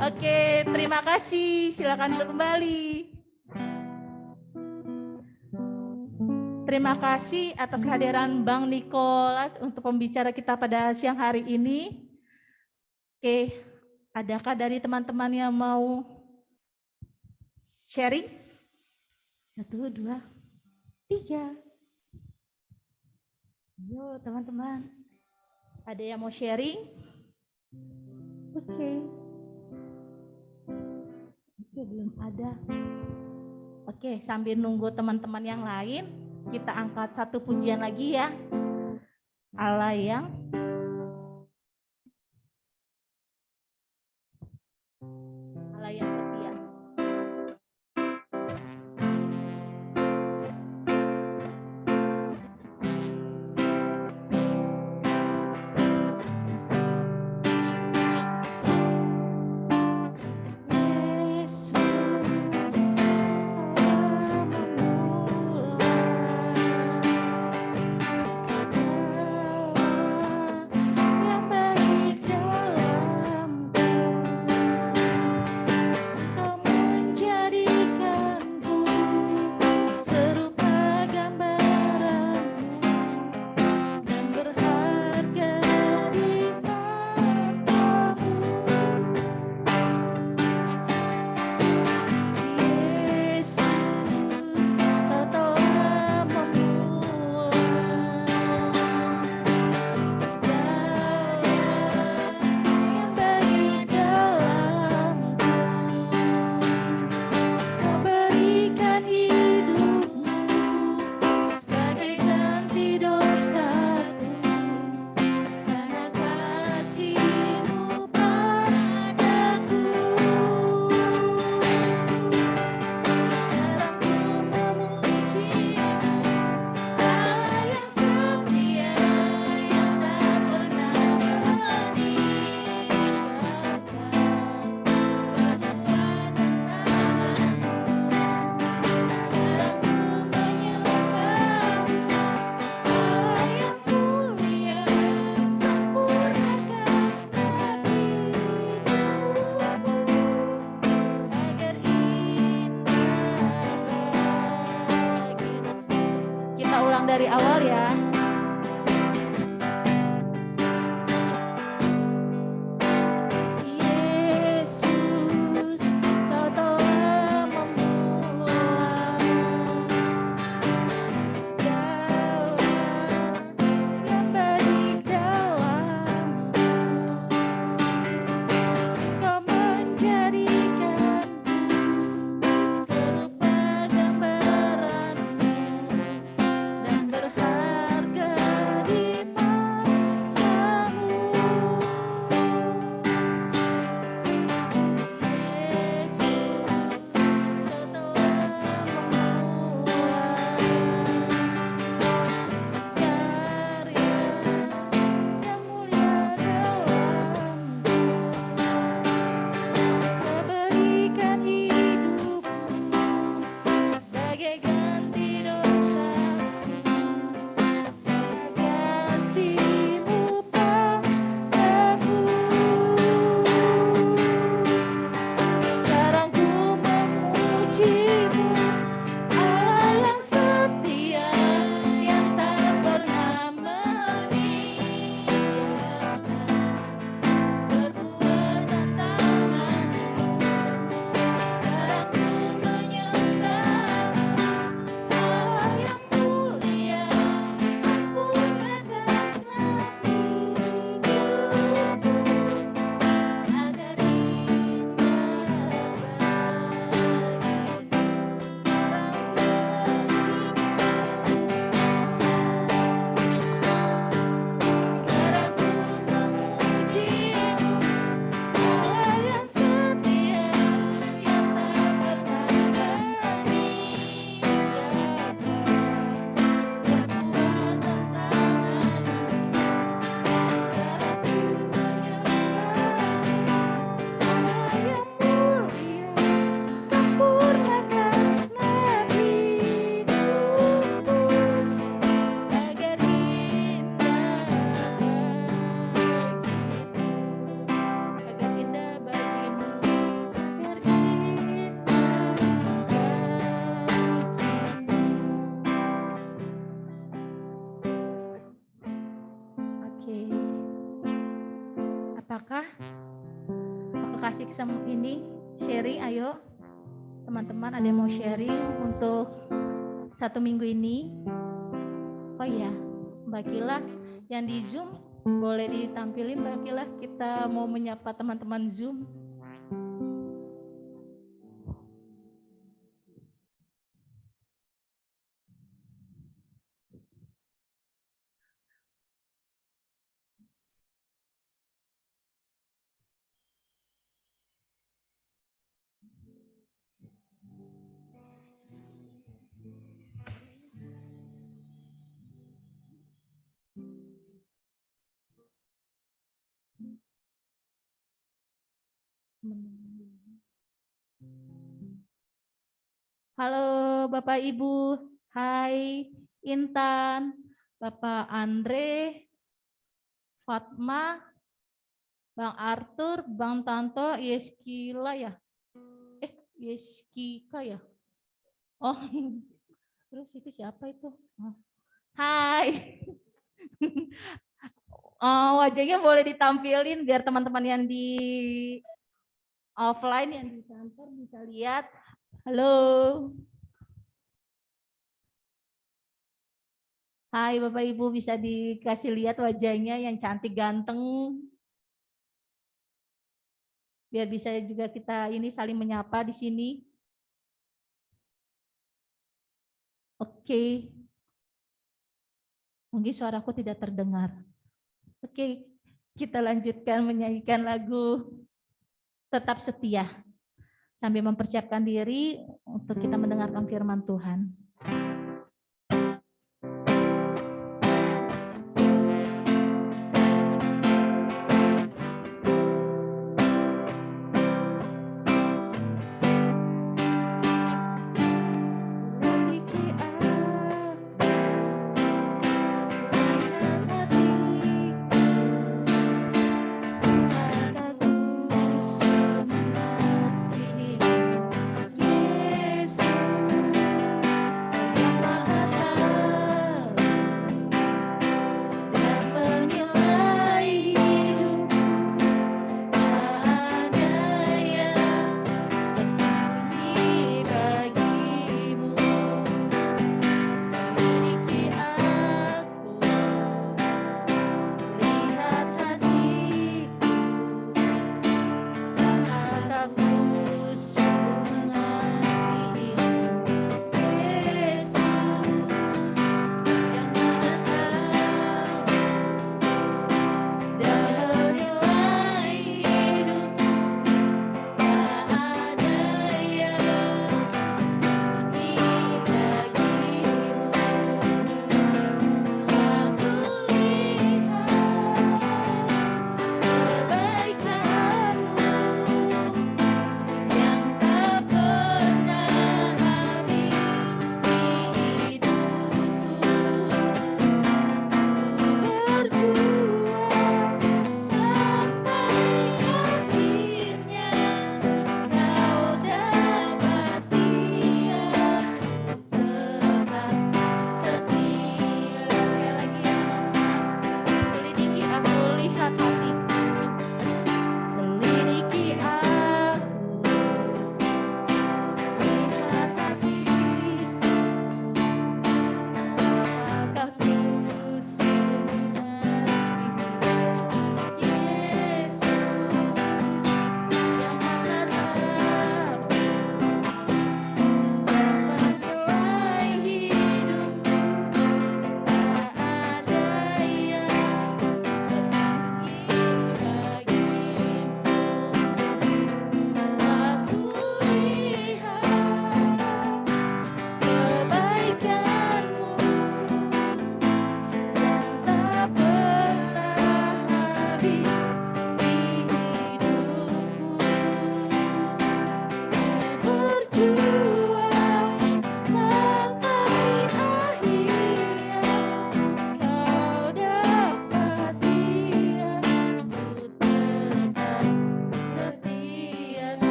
Oke, terima kasih. Silakan duduk kembali. Terima kasih atas kehadiran Bang Nicholas untuk pembicara kita pada siang hari ini. Oke, adakah dari teman-teman yang mau sharing? 1, 2, 3. Ayo teman-teman. Ada yang mau sharing? Oke, belum ada. Oke, sambil nunggu teman-teman yang lain, kita angkat satu pujian lagi ya. Allah yang setia. Dari awal ya. Yesus, Kau telah memulai segala yang baik dalamku. Kau menjadikanku serupa gambaran-Mu dan berharga kasih ini sharing, ayo teman-teman ada yang mau sharing untuk 1 minggu ini. Oh iya, Mbak Kila yang di Zoom boleh ditampilin Mbak Kila, kita mau menyapa teman-teman Zoom. Halo Bapak Ibu, hai Intan, Bapak Andre, Fatma, Bang Arthur, Bang Tanto, Yeskila ya? Yeskika ya? Oh, terus itu siapa itu? Oh. Hai. Oh, wajahnya boleh ditampilin biar teman-teman yang di offline, yang di kantor bisa lihat. Halo. Hai Bapak Ibu, bisa dikasih lihat wajahnya yang cantik ganteng. Biar bisa juga kita ini saling menyapa di sini. Oke. Mungkin suaraku tidak terdengar. Oke, kita lanjutkan menyanyikan lagu Tetap Setia. Sambil mempersiapkan diri untuk kita mendengarkan firman Tuhan.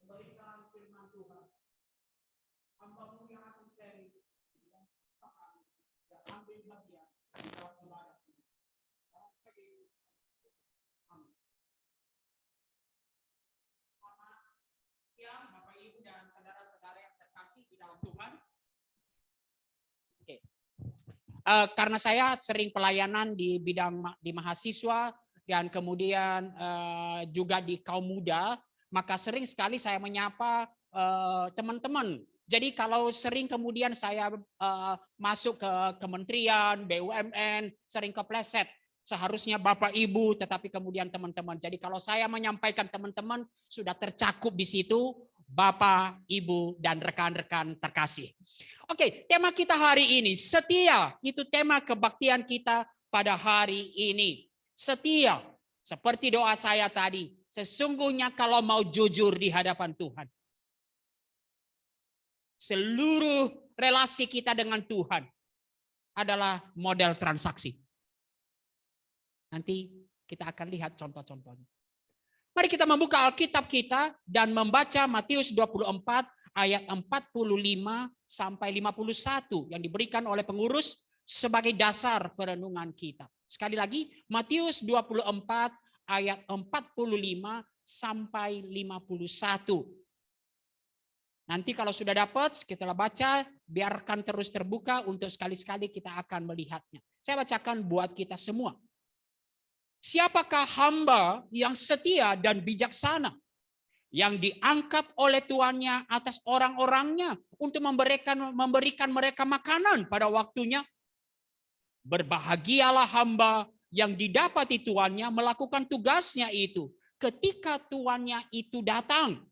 memberikan firman Tuhan. Hamba-Mu yang akan sharing dan ambil bagian di dalam ibadah ini. Selamat siang Bapak Ibu dan saudara-saudara yang terkasih di dalam Tuhan. Oke. Karena saya sering pelayanan di bidang di mahasiswa dan kemudian juga di kaum muda, maka sering sekali saya menyapa teman-teman. Jadi kalau sering kemudian saya masuk ke kementerian, BUMN, sering kepleset. Seharusnya Bapak Ibu, tetapi kemudian teman-teman. Jadi kalau saya menyampaikan teman-teman, sudah tercakup di situ Bapak, Ibu, dan rekan-rekan terkasih. Oke, tema kita hari ini, setia. Itu tema kebaktian kita pada hari ini. Setia, seperti doa saya tadi. Sesungguhnya kalau mau jujur di hadapan Tuhan, seluruh relasi kita dengan Tuhan adalah model transaksi. Nanti kita akan lihat contoh-contohnya. Mari kita membuka Alkitab kita dan membaca Matius 24 ayat 45 sampai 51 yang diberikan oleh pengurus sebagai dasar perenungan kita. Sekali lagi, Matius 24 ayat 45 sampai 51. Nanti kalau sudah dapat, kita baca, biarkan terus terbuka untuk sekali-sekali kita akan melihatnya. Saya bacakan buat kita semua. Siapakah hamba yang setia dan bijaksana, yang diangkat oleh tuannya atas orang-orangnya untuk memberikan mereka makanan pada waktunya? Berbahagialah hamba yang didapati tuannya melakukan tugasnya itu ketika tuannya itu datang.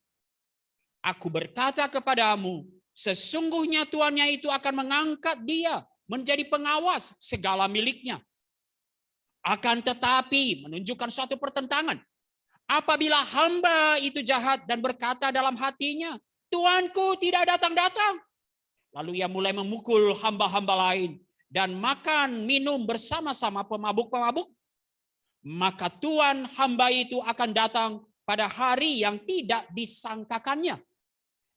Aku berkata kepadamu, sesungguhnya tuannya itu akan mengangkat dia menjadi pengawas segala miliknya. Akan tetapi menunjukkan suatu pertentangan. Apabila hamba itu jahat dan berkata dalam hatinya, Tuanku tidak datang-datang. Lalu ia mulai memukul hamba-hamba lain dan makan minum bersama-sama pemabuk-pemabuk. Maka Tuan hamba itu akan datang pada hari yang tidak disangkakannya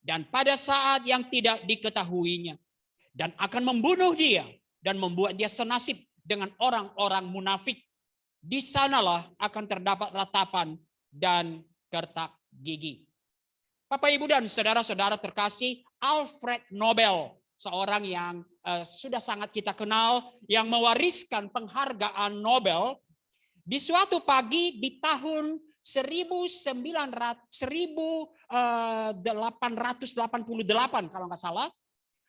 dan pada saat yang tidak diketahuinya, dan akan membunuh dia dan membuat dia senasib dengan orang-orang munafik. Di sanalah akan terdapat ratapan dan kertak gigi. Bapak, Ibu, dan saudara-saudara terkasih, Alfred Nobel, seorang yang sudah sangat kita kenal, yang mewariskan penghargaan Nobel, di suatu pagi di tahun 1888 kalau nggak salah,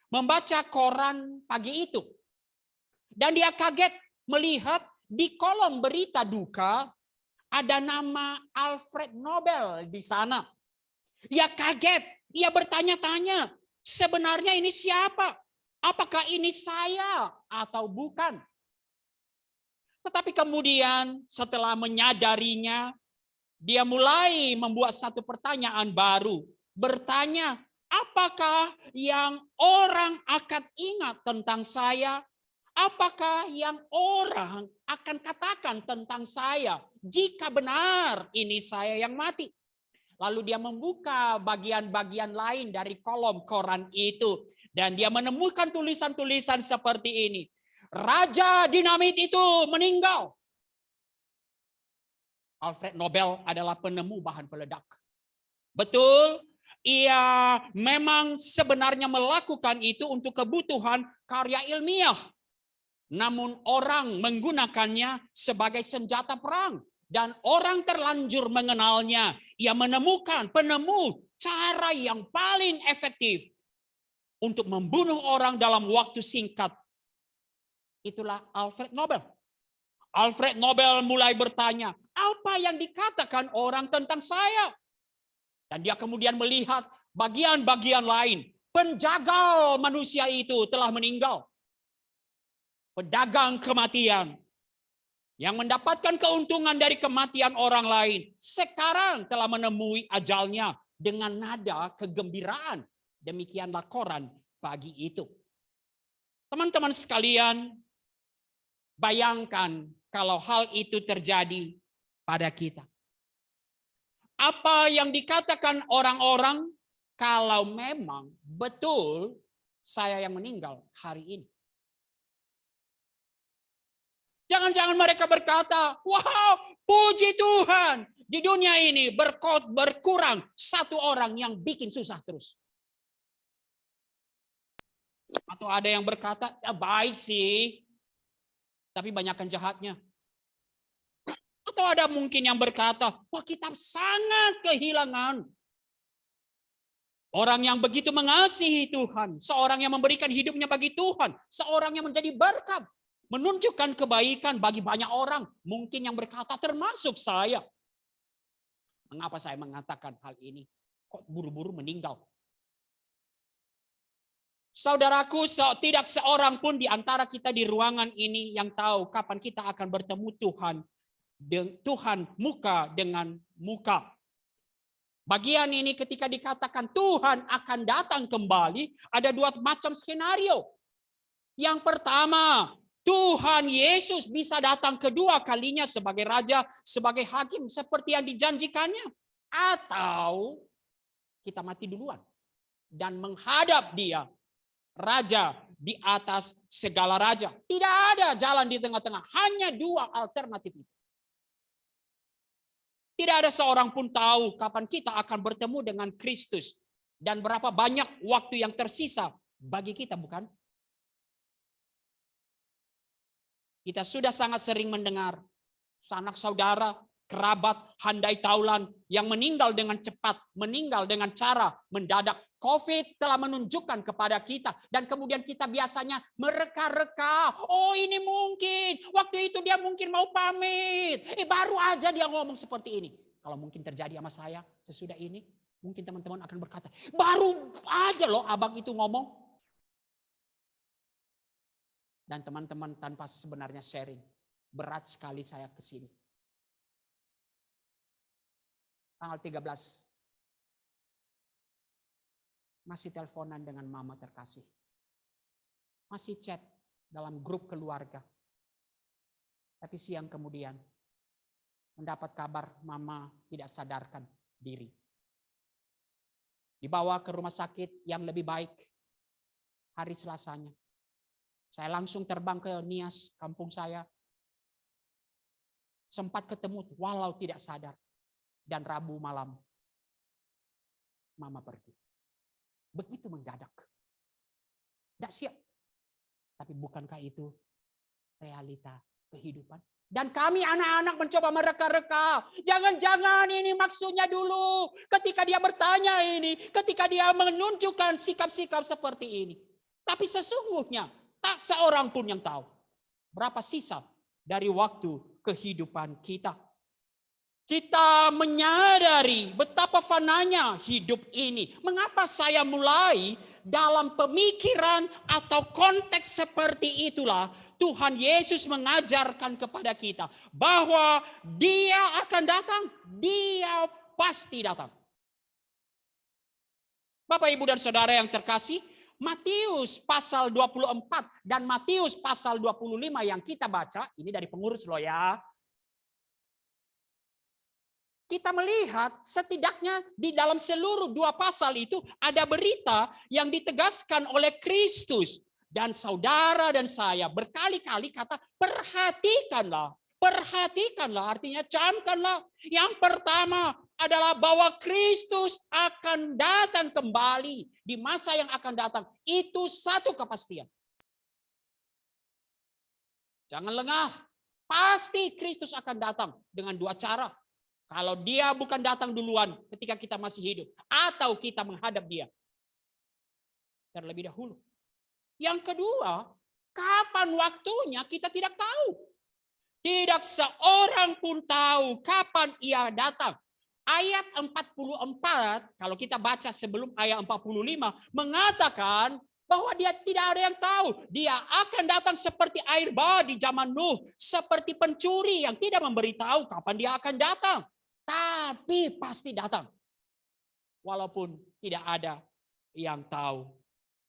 membaca koran pagi itu. Dan dia kaget melihat di kolom berita duka ada nama Alfred Nobel di sana. Ia kaget, ia bertanya-tanya, sebenarnya ini siapa? Apakah ini saya atau bukan? Tetapi kemudian setelah menyadarinya, dia mulai membuat satu pertanyaan baru. Bertanya, apakah yang orang akan ingat tentang saya? Apakah yang orang akan katakan tentang saya jika benar ini saya yang mati? Lalu dia membuka bagian-bagian lain dari kolom koran itu. Dan dia menemukan tulisan-tulisan seperti ini. Raja dinamit itu meninggal. Alfred Nobel adalah penemu bahan peledak. Betul, ia memang sebenarnya melakukan itu untuk kebutuhan karya ilmiah. Namun orang menggunakannya sebagai senjata perang. Dan orang terlanjur mengenalnya. Ia menemukan penemu cara yang paling efektif untuk membunuh orang dalam waktu singkat. Itulah Alfred Nobel. Alfred Nobel mulai bertanya, apa yang dikatakan orang tentang saya? Dan dia kemudian melihat bagian-bagian lain. Penjagal manusia itu telah meninggal. Pedagang kematian yang mendapatkan keuntungan dari kematian orang lain sekarang telah menemui ajalnya dengan nada kegembiraan. Demikianlah koran pagi itu. Teman-teman sekalian, bayangkan kalau hal itu terjadi pada kita. apa yang dikatakan orang-orang kalau memang betul saya yang meninggal hari ini. Jangan-jangan mereka berkata, wow, puji Tuhan, di dunia ini berkurang satu orang yang bikin susah terus. Atau ada yang berkata, ya baik sih, tapi banyakkan jahatnya. Atau ada mungkin yang berkata, wah kita sangat kehilangan orang yang begitu mengasihi Tuhan, seorang yang memberikan hidupnya bagi Tuhan, seorang yang menjadi berkat, menunjukkan kebaikan bagi banyak orang. Mungkin yang berkata termasuk saya. Mengapa saya mengatakan hal ini? Kok buru-buru meninggal? Saudaraku, tidak seorang pun di antara kita di ruangan ini yang tahu kapan kita akan bertemu Tuhan muka dengan muka. Bagian ini ketika dikatakan Tuhan akan datang kembali, ada dua macam skenario. Yang pertama, Tuhan Yesus bisa datang kedua kalinya sebagai raja, sebagai hakim seperti yang dijanjikannya. Atau kita mati duluan dan menghadap dia, raja di atas segala raja. Tidak ada jalan di tengah-tengah, hanya dua alternatif itu. Tidak ada seorang pun tahu kapan kita akan bertemu dengan Kristus dan berapa banyak waktu yang tersisa bagi kita, bukan? Kita sudah sangat sering mendengar sanak saudara, kerabat, handai taulan yang meninggal dengan cepat, meninggal dengan cara mendadak. COVID telah menunjukkan kepada kita dan kemudian kita biasanya mereka-reka. Oh ini mungkin, waktu itu dia mungkin mau pamit. Baru aja dia ngomong seperti ini. Kalau mungkin terjadi sama saya sesudah ini, mungkin teman-teman akan berkata, baru aja loh abang itu ngomong. Dan teman-teman tanpa sebenarnya sharing, berat sekali saya ke sini. Tanggal 13. Masih teleponan dengan mama terkasih. Masih chat dalam grup keluarga. Tapi siang kemudian mendapat kabar mama tidak sadarkan diri. Dibawa ke rumah sakit yang lebih baik hari Selasanya. Saya langsung terbang ke Nias, kampung saya. Sempat ketemu walau tidak sadar. Dan Rabu malam mama pergi. Begitu mendadak. Tidak siap. Tapi bukankah itu realita kehidupan? Dan kami anak-anak mencoba mereka-reka. Jangan-jangan ini maksudnya dulu. Ketika dia bertanya ini. Ketika dia menunjukkan sikap-sikap seperti ini. Tapi sesungguhnya tak seorang pun yang tahu. Berapa sisa dari waktu kehidupan kita. Kita menyadari betapa fananya hidup ini. Mengapa saya mulai dalam pemikiran atau konteks seperti itulah Tuhan Yesus mengajarkan kepada kita bahwa Dia akan datang, Dia pasti datang. Bapak, Ibu, dan Saudara yang terkasih, Matius pasal 24 dan Matius pasal 25 yang kita baca, ini dari pengurus loh ya. Kita melihat setidaknya di dalam seluruh dua pasal itu ada berita yang ditegaskan oleh Kristus. Dan saudara dan saya berkali-kali kata perhatikanlah. Perhatikanlah artinya camkanlah. Yang pertama adalah bahwa Kristus akan datang kembali di masa yang akan datang. Itu satu kepastian. Jangan lengah. Pasti Kristus akan datang dengan dua cara. Kalau dia bukan datang duluan ketika kita masih hidup. Atau kita menghadap dia. Terlebih dahulu. Yang kedua, kapan waktunya kita tidak tahu. Tidak seorang pun tahu kapan ia datang. Ayat 44, kalau kita baca sebelum ayat 45, mengatakan bahwa dia tidak ada yang tahu. Dia akan datang seperti air bah di zaman Nuh. Seperti pencuri yang tidak memberitahu kapan dia akan datang. Tapi pasti datang. Walaupun tidak ada yang tahu.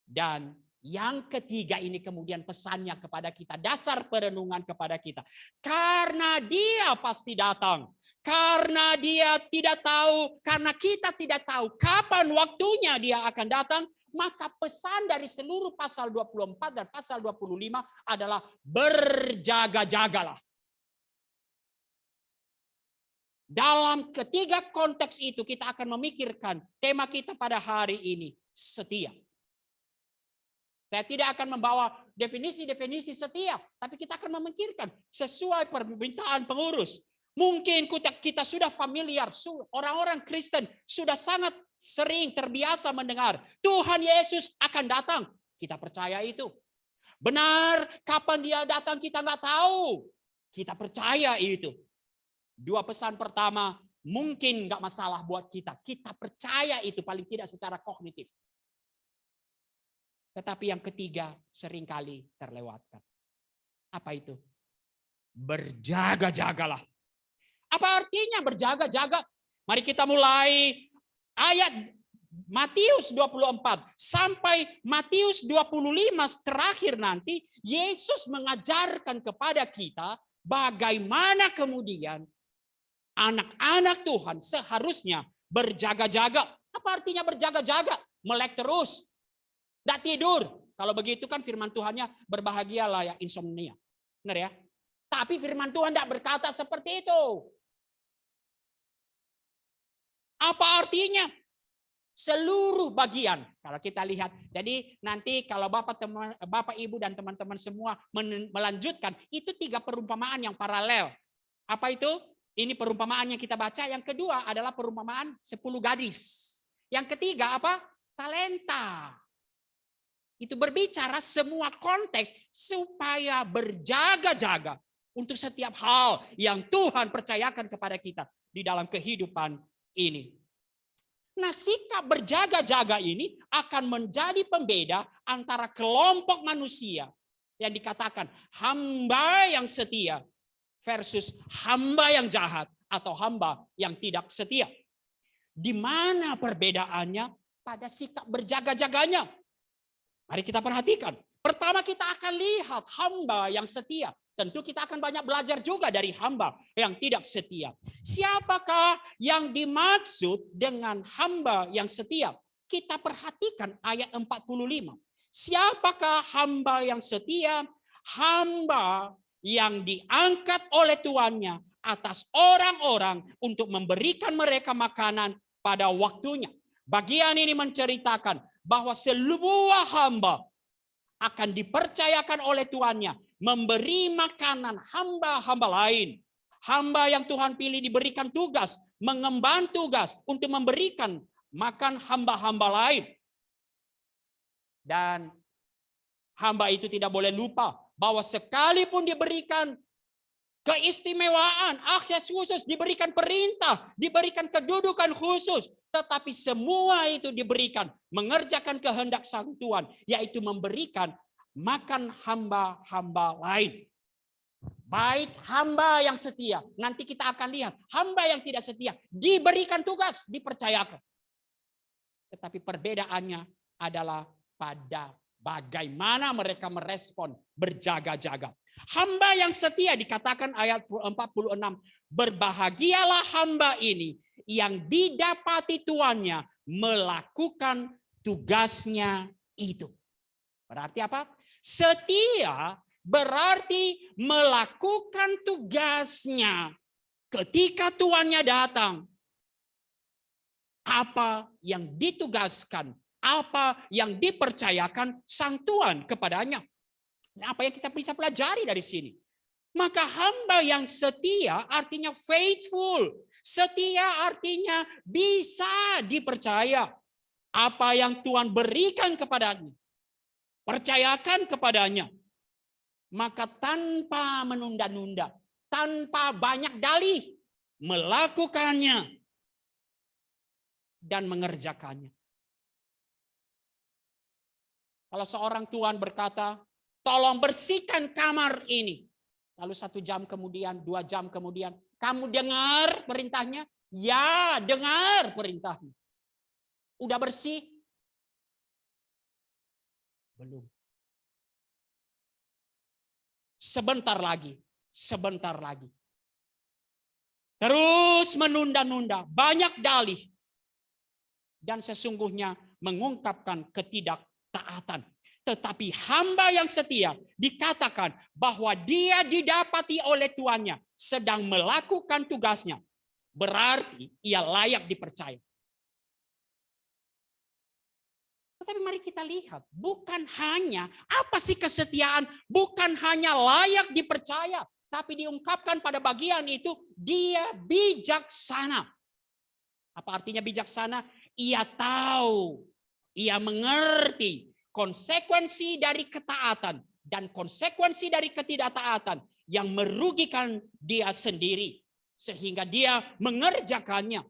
Dan Yang ketiga ini kemudian pesannya kepada kita, dasar perenungan kepada kita. Karena dia pasti datang. Karena dia tidak tahu, karena kita tidak tahu kapan waktunya dia akan datang, maka pesan dari seluruh pasal 24 dan pasal 25 adalah berjaga-jagalah. Dalam ketiga konteks itu kita akan memikirkan tema kita pada hari ini, setia. Saya tidak akan membawa definisi-definisi setia, tapi kita akan memikirkan sesuai permintaan pengurus. Mungkin kita sudah familiar, orang-orang Kristen sudah sangat sering terbiasa mendengar Tuhan Yesus akan datang. Kita percaya itu. Benar, kapan dia datang kita nggak tahu. Kita percaya itu. Dua pesan pertama mungkin nggak masalah buat kita. Kita percaya itu paling tidak secara kognitif. Tetapi yang ketiga seringkali terlewatkan. Apa itu? Berjaga-jagalah. Apa artinya berjaga-jaga? Mari kita mulai ayat Matius 24 sampai Matius 25 terakhir nanti. Yesus mengajarkan kepada kita bagaimana kemudian anak-anak Tuhan seharusnya berjaga-jaga. Apa artinya berjaga-jaga? Melek terus. Tidak tidur. Kalau begitu kan firman Tuhannya berbahagialah yang insomnia. Benar ya? Tapi firman Tuhan tidak berkata seperti itu. Apa artinya? Seluruh bagian. Kalau kita lihat. Jadi nanti kalau Bapak Ibu dan teman-teman semua melanjutkan. Itu 3 perumpamaan yang paralel. Apa itu? Ini perumpamaan yang kita baca. Yang kedua adalah perumpamaan 10 gadis. Yang ketiga apa? Talenta. Itu berbicara semua konteks supaya berjaga-jaga untuk setiap hal yang Tuhan percayakan kepada kita di dalam kehidupan ini. Nah, sikap berjaga-jaga ini akan menjadi pembeda antara kelompok manusia yang dikatakan hamba yang setia versus hamba yang jahat atau hamba yang tidak setia. Di mana perbedaannya? Pada sikap berjaga-jaganya. Mari kita perhatikan. Pertama kita akan lihat hamba yang setia. Tentu kita akan banyak belajar juga dari hamba yang tidak setia. Siapakah yang dimaksud dengan hamba yang setia? Kita perhatikan ayat 45. Siapakah hamba yang setia? Hamba yang diangkat oleh tuannya atas orang-orang untuk memberikan mereka makanan pada waktunya. Bagian ini menceritakan bahwa sebuah hamba akan dipercayakan oleh tuannya memberi makanan hamba-hamba lain. Hamba yang Tuhan pilih diberikan tugas, mengemban tugas untuk memberikan makan hamba-hamba lain. Dan hamba itu tidak boleh lupa bahwa sekalipun diberikan keistimewaan, akses khusus, diberikan perintah, diberikan kedudukan khusus, tetapi semua itu diberikan mengerjakan kehendak Sang Tuhan, yaitu memberikan makan hamba-hamba lain. Baik hamba yang setia, nanti kita akan lihat hamba yang tidak setia diberikan tugas, dipercayakan. Tetapi perbedaannya adalah pada bagaimana mereka merespon berjaga-jaga. Hamba yang setia dikatakan ayat 46, berbahagialah hamba ini yang didapati tuannya melakukan tugasnya itu. Berarti apa? Setia berarti melakukan tugasnya ketika tuannya datang. Apa yang ditugaskan, apa yang dipercayakan sang tuan kepadanya. Nah, apa yang kita bisa pelajari dari sini? Maka hamba yang setia artinya faithful. Setia artinya bisa dipercaya. Apa yang Tuhan berikan kepadanya, percayakan kepadanya. Maka tanpa menunda-nunda, tanpa banyak dalih, melakukannya dan mengerjakannya. Kalau seorang tuan berkata, tolong bersihkan kamar ini. Lalu 1 jam kemudian, 2 jam kemudian, kamu dengar perintahnya? Ya, dengar perintahnya. Udah bersih? Belum. sebentar lagi, sebentar lagi. Terus menunda-nunda, banyak dalih. Dan sesungguhnya mengungkapkan ketidaktaatan. Tetapi hamba yang setia dikatakan bahwa dia didapati oleh tuannya sedang melakukan tugasnya. Berarti ia layak dipercaya. Tetapi mari kita lihat, bukan hanya apa sih kesetiaan, bukan hanya layak dipercaya, tapi diungkapkan pada bagian itu dia bijaksana. Apa artinya bijaksana? Ia tahu, ia mengerti konsekuensi dari ketaatan dan konsekuensi dari ketidaktaatan yang merugikan dia sendiri. Sehingga dia mengerjakannya.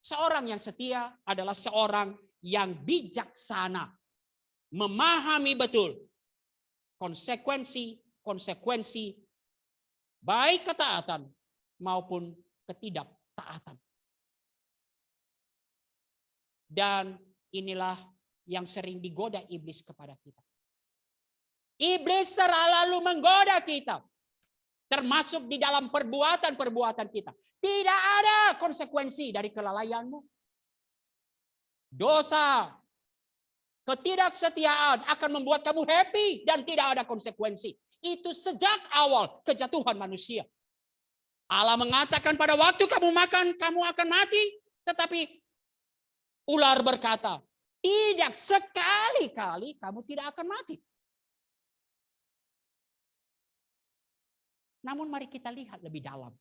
Seorang yang setia adalah seorang yang bijaksana. Memahami betul konsekuensi baik ketaatan maupun ketidaktaatan. Dan inilah yang sering digoda iblis kepada kita. Iblis selalu menggoda kita. Termasuk di dalam perbuatan-perbuatan kita. Tidak ada konsekuensi dari kelalaianmu. Dosa, ketidaksetiaan akan membuat kamu happy dan tidak ada konsekuensi. Itu sejak awal kejatuhan manusia. Allah mengatakan pada waktu kamu makan, kamu akan mati. Tetapi ular berkata, tidak, sekali-kali kamu tidak akan mati. Namun mari kita lihat lebih dalam.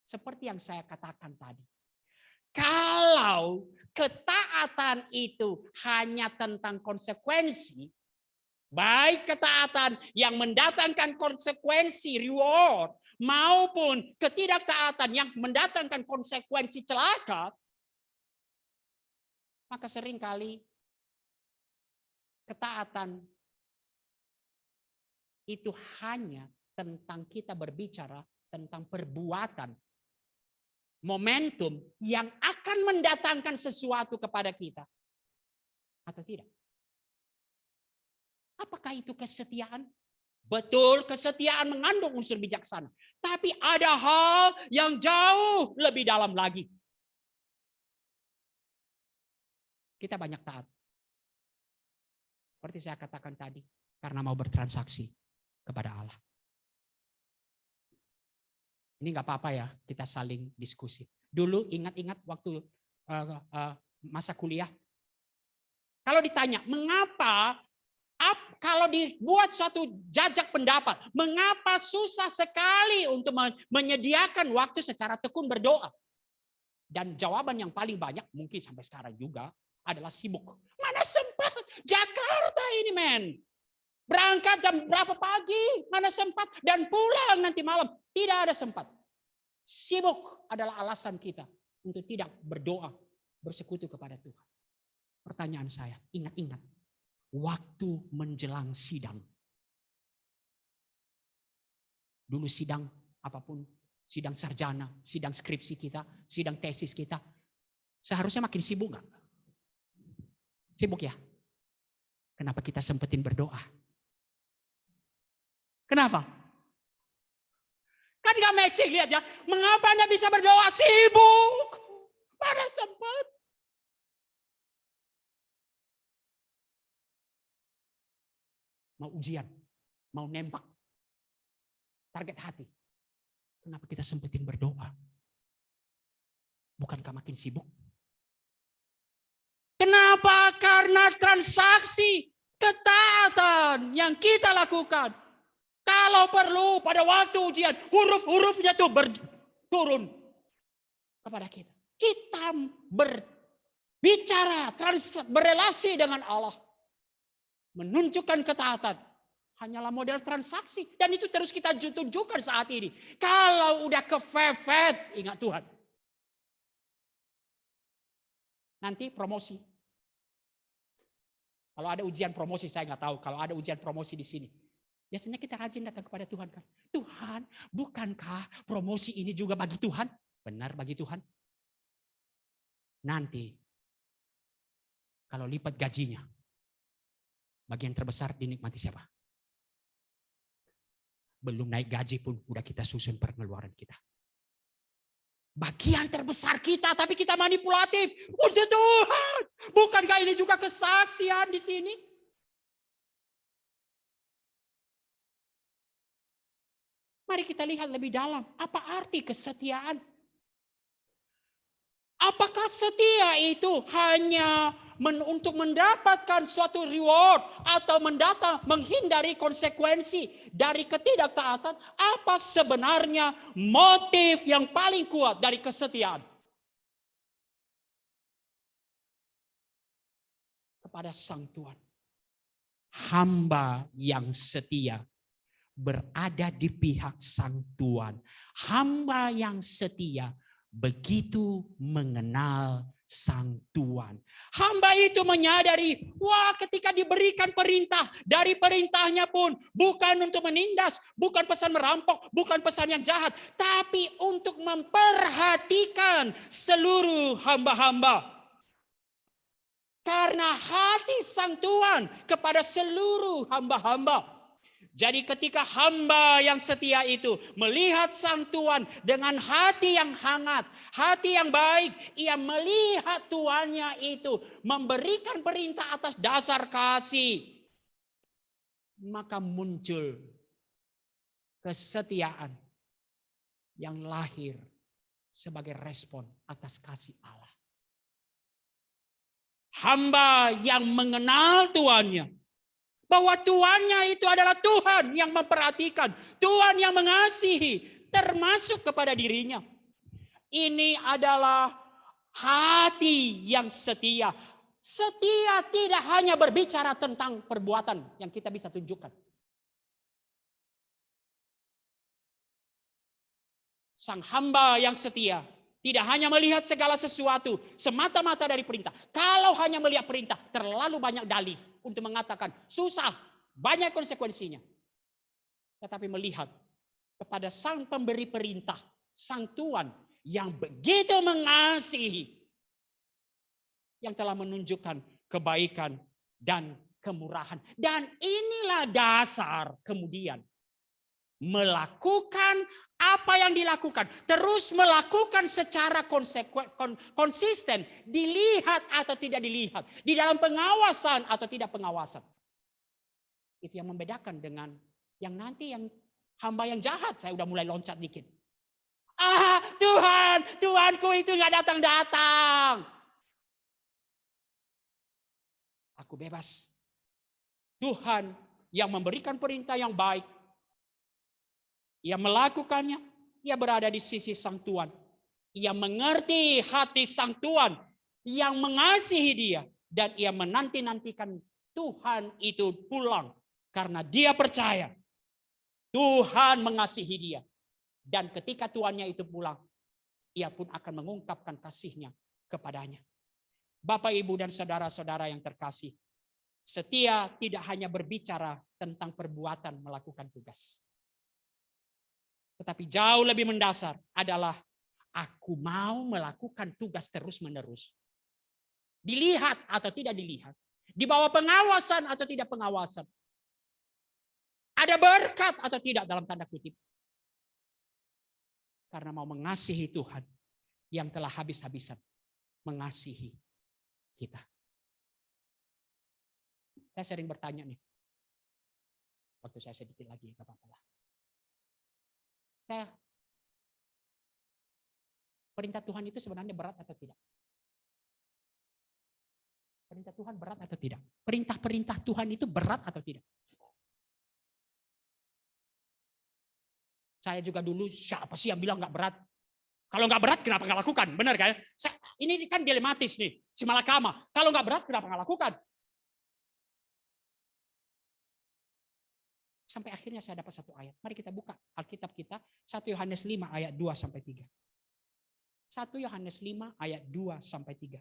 Seperti yang saya katakan tadi. Kalau ketaatan itu hanya tentang konsekuensi, baik ketaatan yang mendatangkan konsekuensi reward, maupun ketidaktaatan yang mendatangkan konsekuensi celaka, maka seringkali ketaatan itu hanya tentang kita berbicara tentang perbuatan, momentum yang akan mendatangkan sesuatu kepada kita atau tidak. Apakah itu kesetiaan? Betul, kesetiaan mengandung unsur bijaksana. Tapi ada hal yang jauh lebih dalam lagi. Kita banyak taat. Seperti saya katakan tadi, karena mau bertransaksi kepada Allah. Ini nggak apa-apa ya, kita saling diskusi. Dulu ingat-ingat waktu masa kuliah, kalau ditanya mengapa, kalau dibuat suatu jajak pendapat, mengapa susah sekali untuk menyediakan waktu secara tekun berdoa? Dan jawaban yang paling banyak, mungkin sampai sekarang juga, adalah sibuk. Mana sempat? Jakarta ini men. Berangkat jam berapa pagi? Mana sempat? Dan pulang nanti malam. Tidak ada sempat. Sibuk adalah alasan kita untuk tidak berdoa, bersekutu kepada Tuhan. Pertanyaan saya, ingat-ingat. Waktu menjelang sidang. Dulu sidang apapun, sidang sarjana, sidang skripsi kita, sidang tesis kita. Seharusnya makin sibuk gak? Sibuk ya? Kenapa kita sempetin berdoa? Kenapa? Kan gak matching, lihat ya. Mengapa Anda bisa berdoa? Sibuk. Pada sempat. Mau ujian, mau nembak. Target hati. Kenapa kita sempetin berdoa? Bukankah makin sibuk? Kenapa? Karena transaksi ketaatan yang kita lakukan. Kalau perlu pada waktu ujian, huruf-hurufnya tuh turun kepada kita. Kita berbicara, berrelasi dengan Allah. Menunjukkan ketaatan. Hanyalah model transaksi. Dan itu terus kita tunjukkan saat ini. Kalau udah kefefet, ingat Tuhan. Nanti promosi. Kalau ada ujian promosi, saya nggak tahu. Kalau ada ujian promosi di sini. Biasanya kita rajin datang kepada Tuhan kan. Tuhan, bukankah promosi ini juga bagi Tuhan? Benar bagi Tuhan. Nanti, kalau lipat gajinya, bagian terbesar dinikmati siapa? Belum naik gaji pun udah kita susun pengeluaran kita. Bagian terbesar kita, tapi kita manipulatif. Untuk Tuhan. Bukankah ini juga kesaksian di sini? Mari kita lihat lebih dalam. Apa arti kesetiaan? Apakah setia itu hanya untuk mendapatkan suatu reward atau menghindari konsekuensi dari ketidaktaatan? Apa sebenarnya motif yang paling kuat dari kesetiaan? Kepada Sang Tuhan. Hamba yang setia berada di pihak Sang Tuhan. Hamba yang setia begitu mengenal Sang Tuhan. Hamba itu menyadari, wah ketika diberikan perintah, dari perintahnya pun bukan untuk menindas, bukan pesan merampok, bukan pesan yang jahat, tapi untuk memperhatikan seluruh hamba-hamba. Karena hati Sang Tuhan kepada seluruh hamba-hamba. Jadi ketika hamba yang setia itu melihat Sang Tuhan dengan hati yang hangat, hati yang baik, ia melihat tuannya itu memberikan perintah atas dasar kasih. Maka muncul kesetiaan yang lahir sebagai respon atas kasih Allah. Hamba yang mengenal tuannya. Bahwa tuannya itu adalah Tuhan yang memperhatikan. Tuhan yang mengasihi. Termasuk kepada dirinya. Ini adalah hati yang setia. Setia tidak hanya berbicara tentang perbuatan yang kita bisa tunjukkan. Sang hamba yang setia tidak hanya melihat segala sesuatu semata-mata dari perintah. Kalau hanya melihat perintah, terlalu banyak dalih untuk mengatakan susah, banyak konsekuensinya. Tetapi melihat kepada Sang pemberi perintah, Sang Tuhan yang begitu mengasihi, yang telah menunjukkan kebaikan dan kemurahan. Dan inilah dasar kemudian melakukan apa yang dilakukan, terus melakukan secara konsisten, dilihat atau tidak dilihat, di dalam pengawasan atau tidak pengawasan. Itu yang membedakan dengan yang nanti yang hamba yang jahat. Saya udah mulai loncat dikit. Tuhan, Tuhanku itu nggak datang-datang. Aku bebas. Tuhan yang memberikan perintah yang baik. Ia melakukannya, ia berada di sisi Sang Tuhan. Ia mengerti hati Sang Tuhan yang mengasihi dia. Dan ia menanti-nantikan Tuhan itu pulang. Karena dia percaya Tuhan mengasihi dia. Dan ketika tuannya itu pulang, ia pun akan mengungkapkan kasihnya kepadanya. Bapak, Ibu, dan saudara-saudara yang terkasih. Setia tidak hanya berbicara tentang perbuatan melakukan tugas. Tetapi jauh lebih mendasar adalah aku mau melakukan tugas terus-menerus. Dilihat atau tidak dilihat. Di bawah pengawasan atau tidak pengawasan. Ada berkat atau tidak dalam tanda kutip. Karena mau mengasihi Tuhan yang telah habis-habisan mengasihi kita. Saya sering bertanya nih. Waktu saya sedikit lagi, gak apa-apa lah. Perintah Tuhan itu sebenarnya berat atau tidak? Perintah Tuhan berat atau tidak? Perintah-perintah Tuhan itu berat atau tidak? Saya juga dulu, siapa sih yang bilang gak berat? Kalau gak berat kenapa gak lakukan? Benar kan? Ini kan dilematis nih, si malakama. Kalau gak berat kenapa gak lakukan? Sampai akhirnya saya dapat satu ayat. Mari kita buka Alkitab kita. 1 Yohanes 5 ayat 2-3. 1 Yohanes 5 ayat 2-3.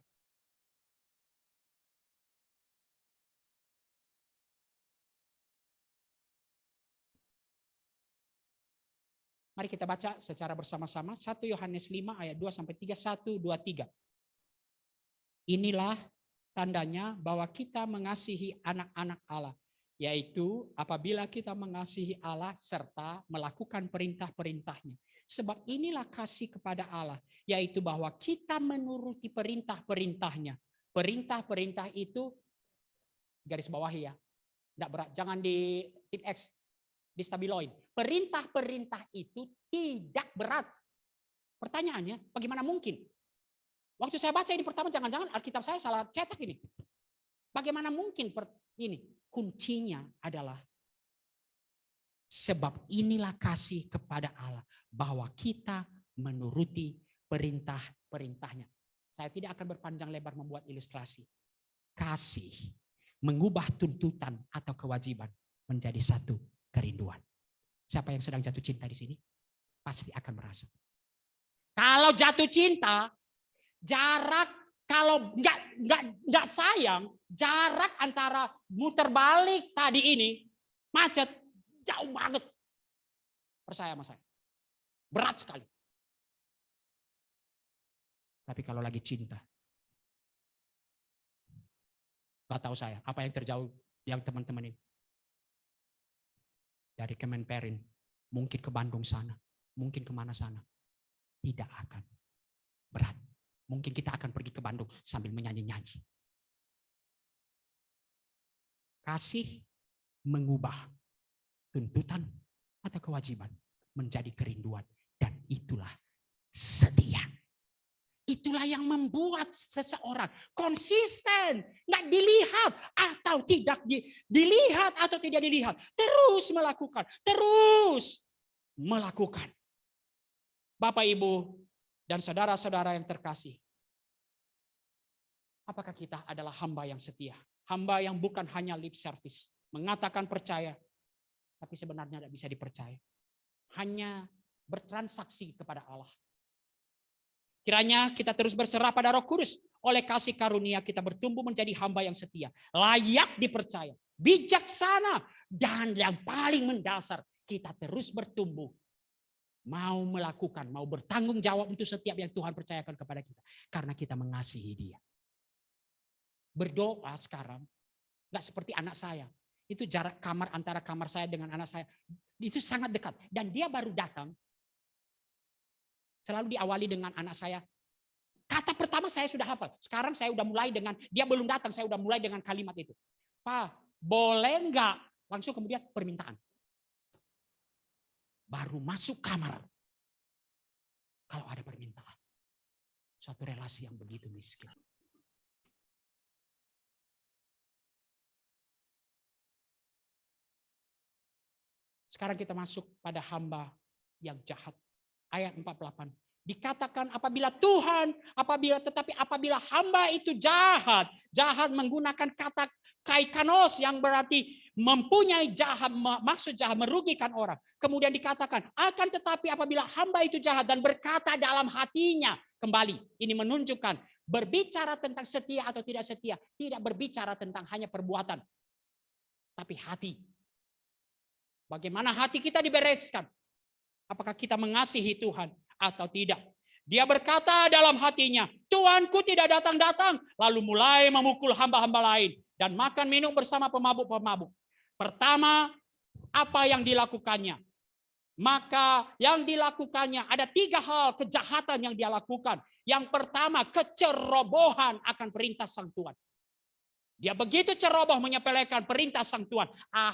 Mari kita baca secara bersama-sama. 1 Yohanes 5 ayat 2-3. 1, 2, 3. Inilah tandanya bahwa kita mengasihi anak-anak Allah. Yaitu apabila kita mengasihi Allah serta melakukan perintah-perintahnya. Sebab inilah kasih kepada Allah, yaitu bahwa kita menuruti perintah-perintahnya. Perintah-perintah itu garis bawahi ya. Tidak berat, jangan di tip X, di stabiloid. Perintah-perintah itu tidak berat. Pertanyaannya, bagaimana mungkin? Waktu saya baca ini pertama, jangan-jangan Alkitab saya salah cetak ini. Bagaimana mungkin ini? Kuncinya adalah sebab inilah kasih kepada Allah, bahwa kita menuruti perintah-perintahnya. Saya tidak akan berpanjang lebar membuat ilustrasi. Kasih mengubah tuntutan atau kewajiban menjadi satu kerinduan. Siapa yang sedang jatuh cinta di sini pasti akan merasa. Kalau jatuh cinta, jarak, kalau nggak sayang, jarak antara muter balik tadi ini macet jauh banget. Percaya sama saya. Berat sekali. Tapi kalau lagi cinta, nggak tahu saya apa yang terjauh yang teman-teman ini. Dari Kemenperin, mungkin ke Bandung sana, mungkin kemana sana. Tidak akan berat. Mungkin kita akan pergi ke Bandung sambil menyanyi-nyanyi. Kasih mengubah tuntutan atau kewajiban menjadi kerinduan. Dan itulah setia. Itulah yang membuat seseorang konsisten. Nggak dilihat atau tidak dilihat atau tidak dilihat. Terus melakukan. Terus melakukan. Bapak, Ibu, dan saudara-saudara yang terkasih. Apakah kita adalah hamba yang setia? Hamba yang bukan hanya lip service. Mengatakan percaya. Tapi sebenarnya tidak bisa dipercaya. Hanya bertransaksi kepada Allah. Kiranya kita terus berserah pada Roh Kudus. Oleh kasih karunia kita bertumbuh menjadi hamba yang setia. Layak dipercaya. Bijaksana. Dan yang paling mendasar. Kita terus bertumbuh. Mau melakukan, mau bertanggung jawab untuk setiap yang Tuhan percayakan kepada kita. Karena kita mengasihi Dia. Berdoa sekarang. Gak seperti anak saya. Itu jarak kamar antara kamar saya dengan anak saya. Itu sangat dekat. Dan dia baru datang. Selalu diawali dengan anak saya. Kata pertama saya sudah hafal. Sekarang saya udah mulai dengan, dia belum datang, saya udah mulai dengan kalimat itu. Pak, boleh enggak? Langsung kemudian permintaan. Baru masuk kamar. Kalau ada permintaan. Suatu relasi yang begitu miskin. Sekarang kita masuk pada hamba yang jahat. Ayat 48. Dikatakan apabila hamba itu jahat. Jahat menggunakan kata kaikanos yang berarti mempunyai jahat, maksud jahat, merugikan orang. Kemudian dikatakan, akan tetapi apabila hamba itu jahat dan berkata dalam hatinya. Kembali, ini menunjukkan berbicara tentang setia atau tidak setia. Tidak berbicara tentang hanya perbuatan. Tapi hati. Bagaimana hati kita dibereskan? Apakah kita mengasihi Tuhan atau tidak? Dia berkata dalam hatinya, Tuanku tidak datang-datang. Lalu mulai memukul hamba-hamba lain. Dan makan minum bersama pemabuk-pemabuk. Pertama, apa yang dilakukannya? Maka yang dilakukannya ada 3 hal kejahatan yang dia lakukan. Yang pertama, kecerobohan akan perintah Sang Tuhan. Dia begitu ceroboh menyepelekan perintah Sang Tuhan.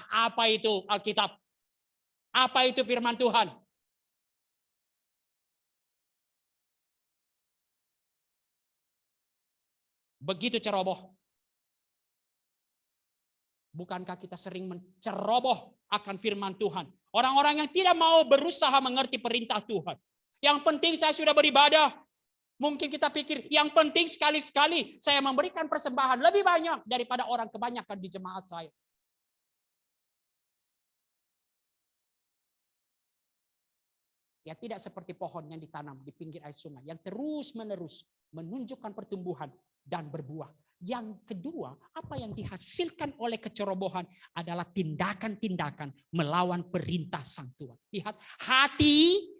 Apa itu Alkitab? Apa itu firman Tuhan? Begitu ceroboh. Bukankah kita sering menceroboh akan firman Tuhan? Orang-orang yang tidak mau berusaha mengerti perintah Tuhan. Yang penting saya sudah beribadah. Mungkin kita pikir yang penting sekali-sekali saya memberikan persembahan lebih banyak daripada orang kebanyakan di jemaat saya. Ya tidak seperti pohon yang ditanam di pinggir air sungai. Yang terus-menerus menunjukkan pertumbuhan dan berbuah. Yang kedua, apa yang dihasilkan oleh kecerobohan adalah tindakan-tindakan melawan perintah Sang Tuhan. Lihat, hati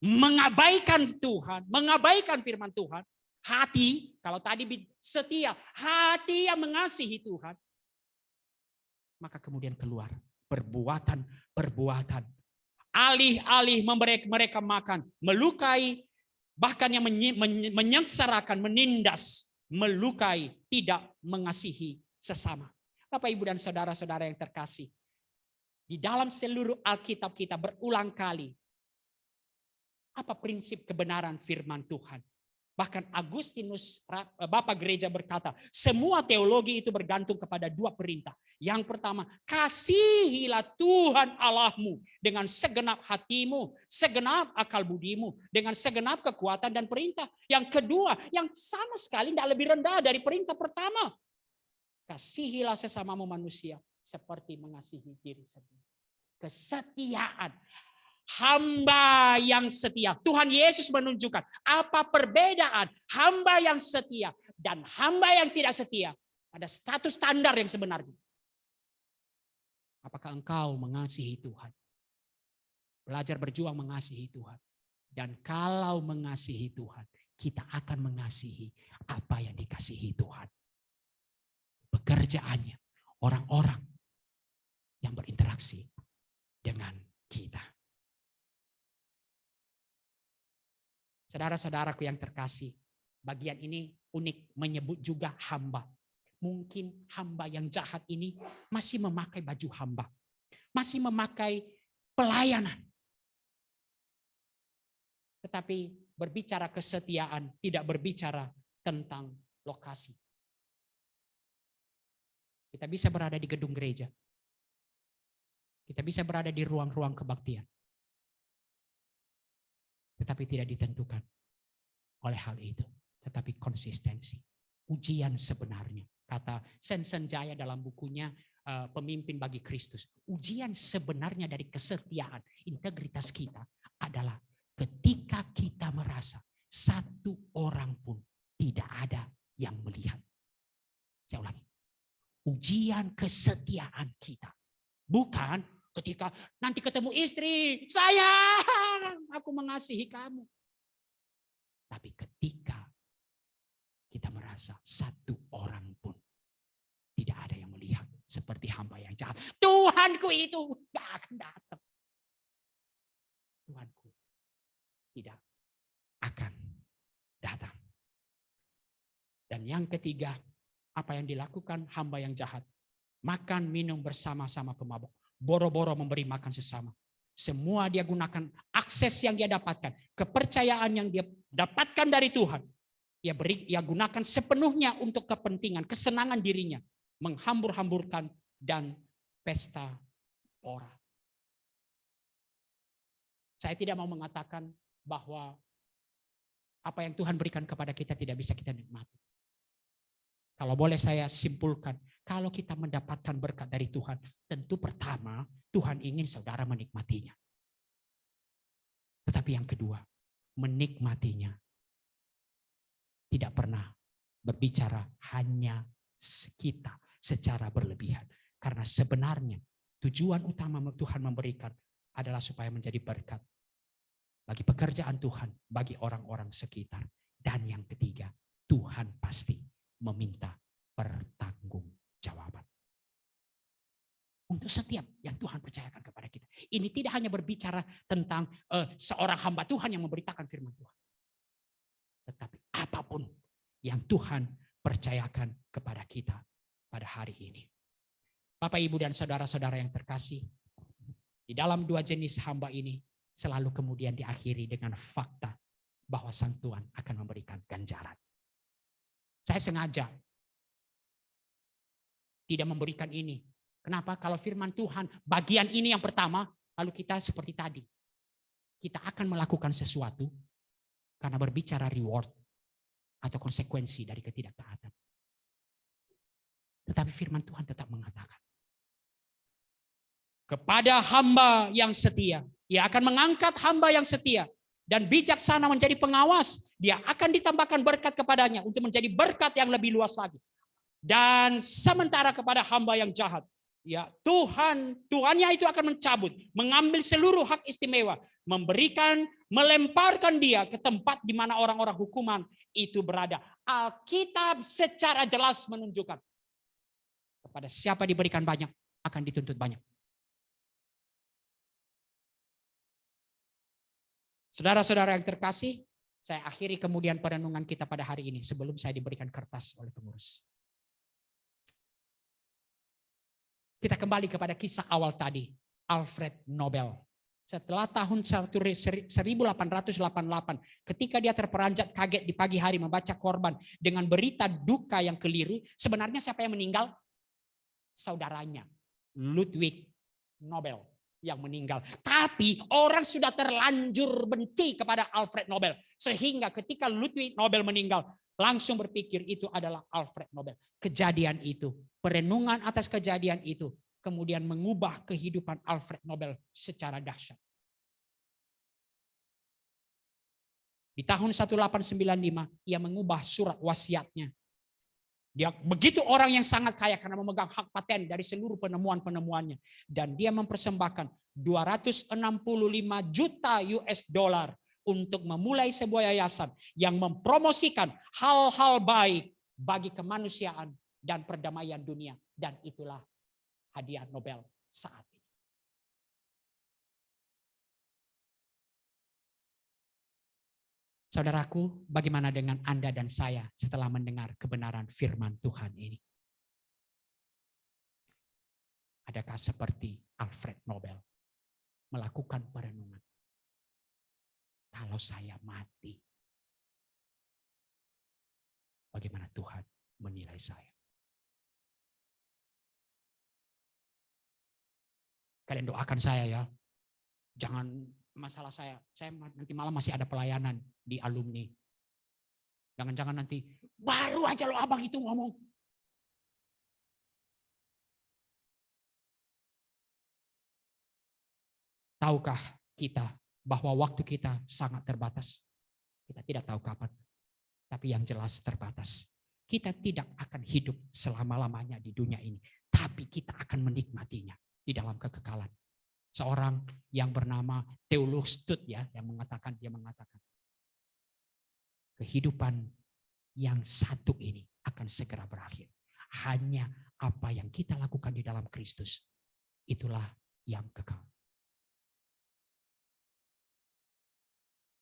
mengabaikan Tuhan, mengabaikan firman Tuhan. Hati, kalau tadi setia, hati yang mengasihi Tuhan. Maka kemudian keluar perbuatan. Alih-alih mereka makan, melukai, bahkan yang menyengsarakan, menindas, melukai, tidak mengasihi sesama. Bapak, Ibu, dan saudara-saudara yang terkasih, di dalam seluruh Alkitab kita berulang kali, apa prinsip kebenaran firman Tuhan? Bahkan Agustinus, Bapak Gereja, berkata, semua teologi itu bergantung kepada dua perintah. Yang pertama, kasihilah Tuhan Allahmu dengan segenap hatimu, segenap akal budimu, dengan segenap kekuatan dan perintah. Yang kedua, yang sama sekali tidak lebih rendah dari perintah pertama. Kasihilah sesamamu manusia seperti mengasihi diri sendiri. Kesetiaan. Hamba yang setia. Tuhan Yesus menunjukkan apa perbedaan hamba yang setia dan hamba yang tidak setia. Ada status standar yang sebenarnya. Apakah engkau mengasihi Tuhan? Belajar berjuang mengasihi Tuhan. Dan kalau mengasihi Tuhan, kita akan mengasihi apa yang dikasihi Tuhan. Pekerjaannya, orang-orang yang berinteraksi dengan kita. Saudara-saudaraku yang terkasih, bagian ini unik, menyebut juga hamba. Mungkin hamba yang jahat ini masih memakai baju hamba, masih memakai pelayanan. Tetapi berbicara kesetiaan tidak berbicara tentang lokasi. Kita bisa berada di gedung gereja, kita bisa berada di ruang-ruang kebaktian, tetapi tidak ditentukan oleh hal itu, tetapi konsistensi. Ujian sebenarnya, kata Sensen Jaya dalam bukunya Pemimpin bagi Kristus. Ujian sebenarnya dari kesetiaan, integritas kita adalah ketika kita merasa satu orang pun tidak ada yang melihat. Saya ulangi, ujian kesetiaan kita bukan ketika nanti ketemu istri, sayang, aku mengasihi kamu. Tapi ketika kita merasa satu orang pun tidak ada yang melihat, seperti hamba yang jahat. Tuhanku itu gak akan datang. Tuhanku tidak akan datang. Dan yang ketiga, apa yang dilakukan hamba yang jahat? Makan, minum bersama-sama pemabuk. Boro-boro memberi makan sesama. Semua dia gunakan akses yang dia dapatkan, kepercayaan yang dia dapatkan dari Tuhan. Ia gunakan sepenuhnya untuk kepentingan, kesenangan dirinya, menghambur-hamburkan dan pesta pora. Saya tidak mau mengatakan bahwa apa yang Tuhan berikan kepada kita tidak bisa kita nikmati. Kalau boleh saya simpulkan, kalau kita mendapatkan berkat dari Tuhan, tentu pertama Tuhan ingin saudara menikmatinya. Tetapi yang kedua, menikmatinya tidak pernah berbicara hanya kita secara berlebihan. Karena sebenarnya tujuan utama Tuhan memberikan adalah supaya menjadi berkat bagi pekerjaan Tuhan, bagi orang-orang sekitar. Dan yang ketiga, Tuhan pasti meminta pertanggungjawaban untuk setiap yang Tuhan percayakan kepada kita. Ini tidak hanya berbicara tentang seorang hamba Tuhan yang memberitakan firman Tuhan, tetapi apapun yang Tuhan percayakan kepada kita pada hari ini. Bapak, Ibu, dan saudara-saudara yang terkasih, di dalam dua jenis hamba ini selalu kemudian diakhiri dengan fakta bahwa Sang Tuhan akan memberikan ganjaran. Saya sengaja tidak memberikan ini. Kenapa? Kalau firman Tuhan bagian ini yang pertama, lalu kita seperti tadi. Kita akan melakukan sesuatu karena berbicara reward atau konsekuensi dari ketidaktaatan. Tetapi firman Tuhan tetap mengatakan, kepada hamba yang setia, ia akan mengangkat hamba yang setia dan bijaksana menjadi pengawas. Dia akan ditambahkan berkat kepadanya untuk menjadi berkat yang lebih luas lagi. Dan sementara kepada hamba yang jahat, ya Tuhannya itu akan mencabut, mengambil seluruh hak istimewa, melemparkan dia ke tempat di mana orang-orang hukuman itu berada. Alkitab secara jelas menunjukkan kepada siapa diberikan banyak akan dituntut banyak. Saudara-saudara yang terkasih, saya akhiri kemudian perenungan kita pada hari ini sebelum saya diberikan kertas oleh pengurus. Kita kembali kepada kisah awal tadi, Alfred Nobel. Setelah tahun 1888, ketika dia terperanjat kaget di pagi hari membaca korban dengan berita duka yang keliru, sebenarnya siapa yang meninggal? Saudaranya, Ludwig Nobel yang meninggal. Tapi orang sudah terlanjur benci kepada Alfred Nobel. Sehingga ketika Ludwig Nobel meninggal, langsung berpikir itu adalah Alfred Nobel. Kejadian itu, perenungan atas kejadian itu, kemudian mengubah kehidupan Alfred Nobel secara dahsyat. Di tahun 1895, ia mengubah surat wasiatnya. Dia begitu orang yang sangat kaya karena memegang hak paten dari seluruh penemuan-penemuannya. Dan dia mempersembahkan 265 juta US dollar untuk memulai sebuah yayasan yang mempromosikan hal-hal baik bagi kemanusiaan dan perdamaian dunia. Dan itulah hadiah Nobel saat ini. Saudaraku, bagaimana dengan Anda dan saya setelah mendengar kebenaran firman Tuhan ini? Adakah seperti Alfred Nobel melakukan perenungan? Kalau saya mati, bagaimana Tuhan menilai saya? Kalian doakan saya ya. Jangan masalah saya nanti malam masih ada pelayanan di alumni. Jangan-jangan nanti baru aja lo abang itu ngomong. Tahukah kita bahwa waktu kita sangat terbatas? Kita tidak tahu kapan. Tapi yang jelas terbatas. Kita tidak akan hidup selama-lamanya di dunia ini. Tapi kita akan menikmatinya di dalam kekekalan. Seorang yang bernama Theolog Stud yang mengatakan, kehidupan yang satu ini akan segera berakhir. Hanya apa yang kita lakukan di dalam Kristus, itulah yang kekal.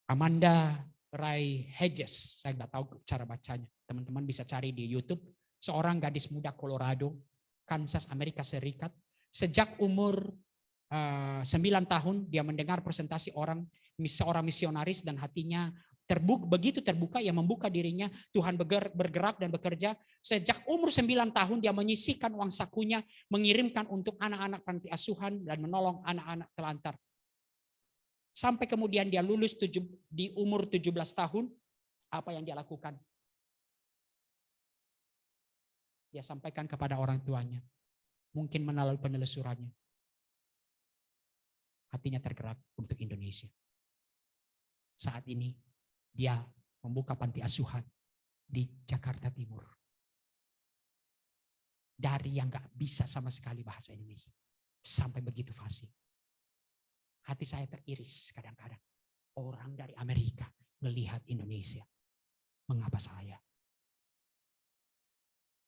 Amanda Ray Hedges, saya nggak tahu cara bacanya. Teman-teman bisa cari di YouTube. Seorang gadis muda Colorado, Kansas, Amerika Serikat. Sejak umur 9 tahun dia mendengar presentasi seorang misionaris dan hatinya begitu terbuka, ia membuka dirinya. Tuhan bergerak dan bekerja. Sejak umur 9 tahun dia menyisihkan uang sakunya, mengirimkan untuk anak-anak panti asuhan dan menolong anak-anak telantar. Sampai kemudian dia lulus di umur 17 tahun, apa yang dia lakukan? Dia sampaikan kepada orang tuanya, mungkin melalui penelusurannya. Hatinya tergerak untuk Indonesia. Saat ini dia membuka panti asuhan di Jakarta Timur. Dari yang gak bisa sama sekali bahasa Indonesia, sampai begitu fasih. Hati saya teriris kadang-kadang. Orang dari Amerika melihat Indonesia. Mengapa saya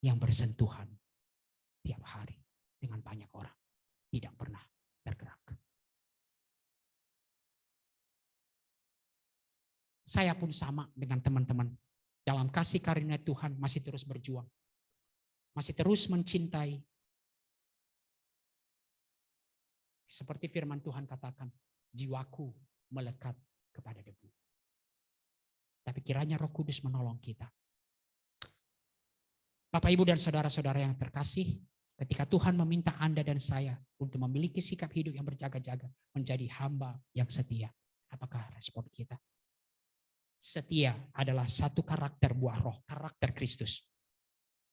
yang bersentuhan tiap hari dengan banyak orang tidak pernah bergerak? Saya pun sama dengan teman-teman. Dalam kasih karunia Tuhan masih terus berjuang. Masih terus mencintai. Seperti firman Tuhan katakan, jiwaku melekat kepada debu. Tapi kiranya Roh Kudus menolong kita. Bapak, Ibu, dan saudara-saudara yang terkasih, ketika Tuhan meminta Anda dan saya untuk memiliki sikap hidup yang berjaga-jaga, menjadi hamba yang setia, apakah respon kita? Setia adalah satu karakter buah roh, karakter Kristus.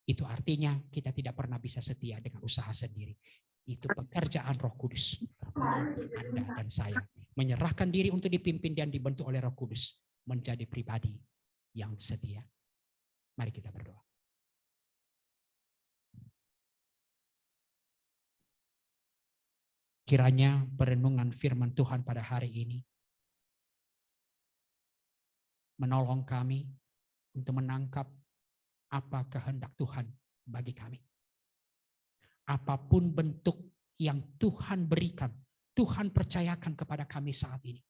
Itu artinya kita tidak pernah bisa setia dengan usaha sendiri. Itu pekerjaan Roh Kudus. Anda dan saya menyerahkan diri untuk dipimpin dan dibentuk oleh Roh Kudus menjadi pribadi yang setia. Mari kita berdoa. Kiranya perenungan firman Tuhan pada hari ini menolong kami untuk menangkap apa kehendak Tuhan bagi kami. Apapun bentuk yang Tuhan berikan, Tuhan percayakan kepada kami saat ini.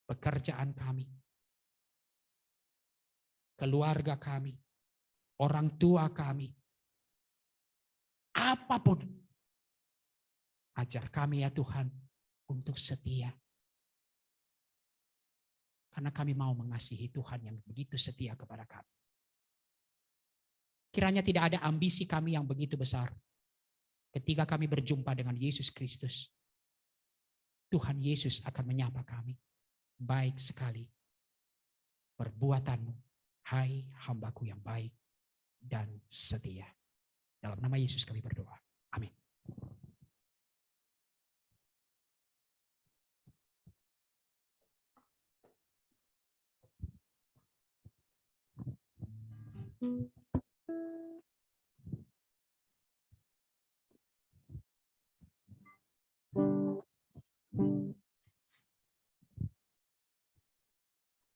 Pekerjaan kami, keluarga kami, orang tua kami, apapun. Ajar kami ya Tuhan untuk setia. Karena kami mau mengasihi Tuhan yang begitu setia kepada kami. Kiranya tidak ada ambisi kami yang begitu besar. Ketika kami berjumpa dengan Yesus Kristus, Tuhan Yesus akan menyapa kami. Baik sekali perbuatanmu, hai hambaku yang baik dan setia. Dalam nama Yesus kami berdoa. Amin.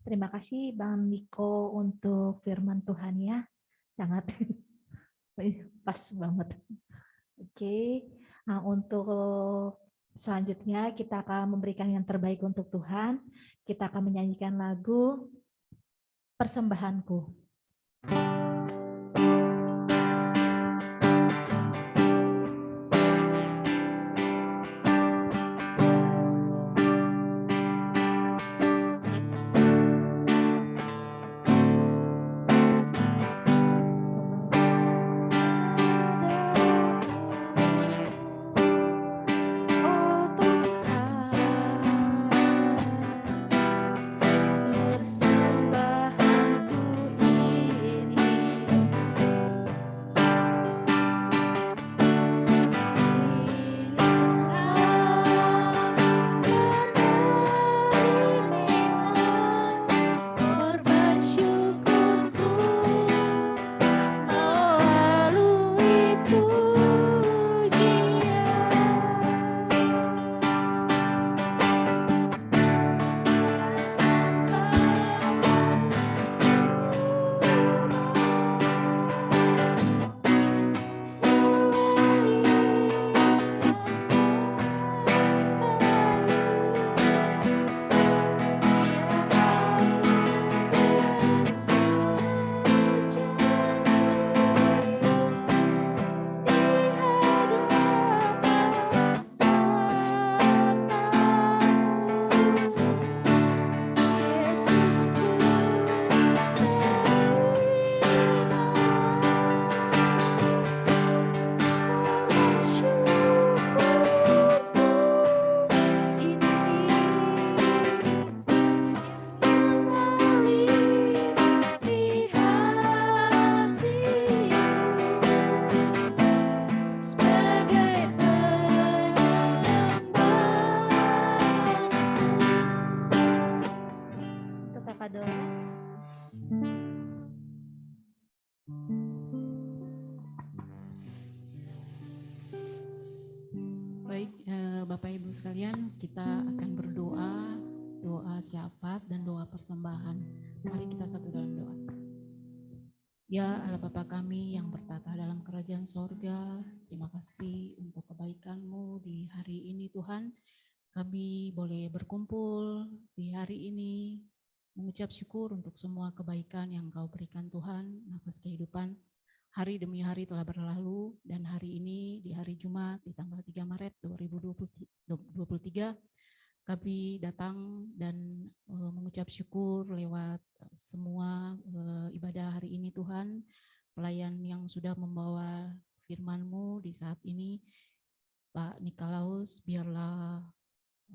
Terima kasih Bang Niko untuk firman Tuhan ya. Sangat pas banget. Oke. Nah, untuk selanjutnya kita akan memberikan yang terbaik untuk Tuhan. Kita akan menyanyikan lagu Persembahanku. Baik, Bapak Ibu sekalian, kita akan berdoa, doa syafaat dan doa persembahan. Mari kita satu dalam doa. Ya Allah Bapa kami yang bertata dalam kerajaan sorga, terima kasih untuk kebaikan-Mu di hari ini Tuhan. Kami boleh berkumpul di hari ini, mengucap syukur untuk semua kebaikan yang Kau berikan Tuhan, nafas kehidupan. Hari demi hari telah berlalu dan hari ini di hari Jumat di tanggal 3 Maret 2023 kami datang dan mengucap syukur lewat semua ibadah hari ini Tuhan, pelayan yang sudah membawa firman-Mu di saat ini, Pak Nikolaus, biarlah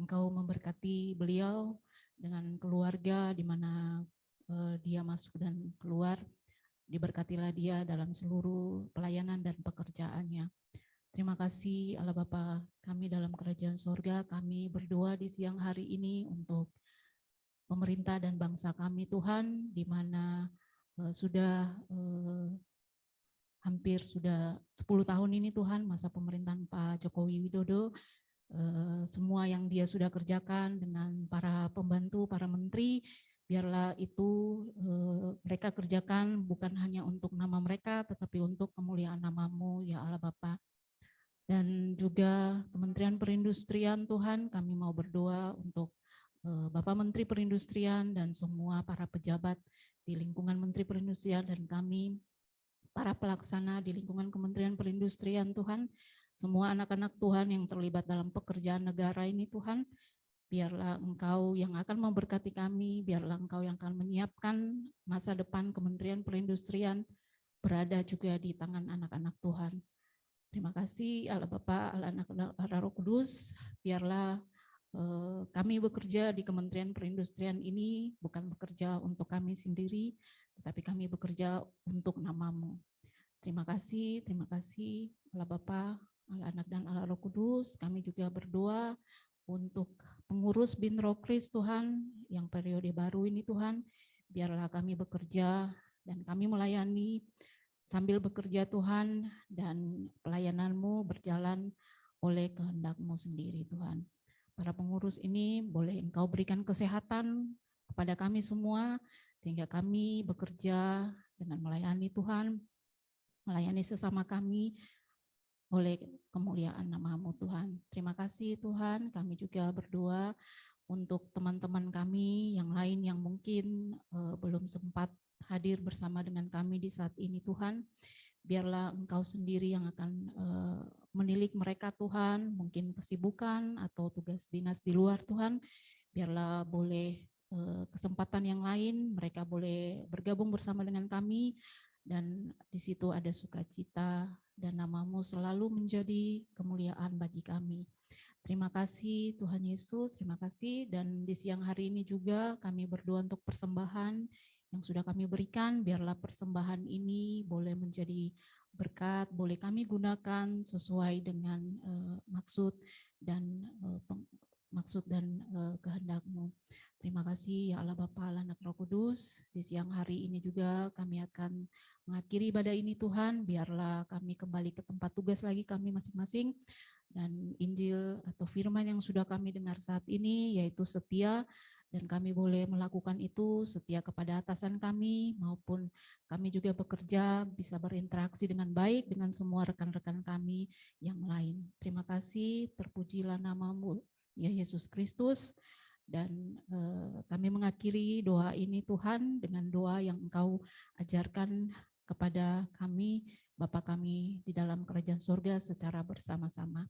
Engkau memberkati beliau dengan keluarga di mana dia masuk dan keluar. Diberkatilah dia dalam seluruh pelayanan dan pekerjaannya. Terima kasih Allah Bapa kami dalam kerajaan sorga. Kami berdoa di siang hari ini untuk pemerintah dan bangsa kami Tuhan, di mana sudah hampir sudah 10 tahun ini Tuhan masa pemerintahan Pak Jokowi Widodo. Semua yang dia sudah kerjakan dengan para pembantu, para menteri, biarlah itu mereka kerjakan bukan hanya untuk nama mereka, tetapi untuk kemuliaan nama-Mu ya Allah Bapa. Dan juga Kementerian Perindustrian Tuhan, kami mau berdoa untuk Bapak Menteri Perindustrian dan semua para pejabat di lingkungan Menteri Perindustrian dan kami, para pelaksana di lingkungan Kementerian Perindustrian Tuhan, semua anak-anak Tuhan yang terlibat dalam pekerjaan negara ini Tuhan, biarlah Engkau yang akan memberkati kami, biarlah Engkau yang akan menyiapkan masa depan Kementerian Perindustrian berada juga di tangan anak-anak Tuhan. Terima kasih Allah Bapa, Allah Anak, Allah Roh Kudus, biarlah kami bekerja di Kementerian Perindustrian ini bukan bekerja untuk kami sendiri, tetapi kami bekerja untuk nama-Mu. Terima kasih Allah Bapa, Allah Anak dan Allah Roh Kudus. Kami juga berdoa untuk pengurus Binrokris Tuhan yang periode baru ini Tuhan, biarlah kami bekerja dan kami melayani sambil bekerja Tuhan dan pelayanan-Mu berjalan oleh kehendak-Mu sendiri Tuhan. Para pengurus ini boleh Engkau berikan kesehatan kepada kami semua, sehingga kami bekerja dengan melayani Tuhan, melayani sesama kami oleh kemuliaan nama-Mu Tuhan. Terima kasih Tuhan, kami juga berdoa untuk teman-teman kami yang lain yang mungkin belum sempat hadir bersama dengan kami di saat ini Tuhan. Biarlah Engkau sendiri yang akan menilik mereka Tuhan, mungkin kesibukan atau tugas dinas di luar Tuhan, biarlah boleh kesempatan yang lain, mereka boleh bergabung bersama dengan kami, dan di situ ada sukacita dan nama-Mu selalu menjadi kemuliaan bagi kami. Terima kasih Tuhan Yesus, terima kasih, dan di siang hari ini juga kami berdoa untuk persembahan yang sudah kami berikan, biarlah persembahan ini boleh menjadi berkat, boleh kami gunakan sesuai dengan maksud dan kehendak-Mu. Terima kasih ya Allah Bapa, Allah Anak Roh Kudus. Di siang hari ini juga kami akan mengakhiri ibadah ini Tuhan, biarlah kami kembali ke tempat tugas lagi kami masing-masing, dan Injil atau firman yang sudah kami dengar saat ini yaitu setia, dan kami boleh melakukan itu setia kepada atasan kami, maupun kami juga bekerja bisa berinteraksi dengan baik dengan semua rekan-rekan kami yang lain. Terima kasih, terpujilah nama-Mu ya Yesus Kristus, dan kami mengakhiri doa ini Tuhan dengan doa yang Engkau ajarkan kepada kami, Bapa kami di dalam kerajaan surga secara bersama-sama.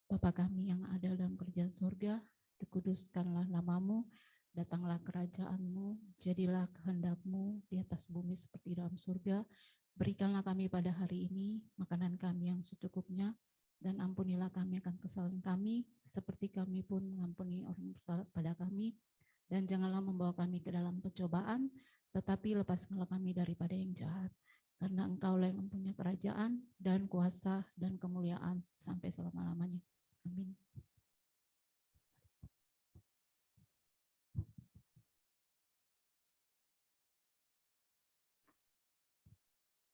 Bapa kami yang ada dalam kerajaan surga, dikuduskanlah nama-Mu, datanglah kerajaan-Mu, jadilah kehendak-Mu di atas bumi seperti dalam surga. Berikanlah kami pada hari ini makanan kami yang secukupnya, dan ampunilah kami akan kesalahan kami, seperti kami pun mengampuni orang bersalah pada kami. Dan janganlah membawa kami ke dalam pencobaan, tetapi lepaskanlah kami daripada yang jahat. Karena Engkaulah yang mempunyai kerajaan dan kuasa dan kemuliaan sampai selama-lamanya. Amin.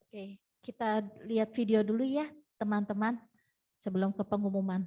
Oke, kita lihat video dulu ya teman-teman sebelum ke pengumuman.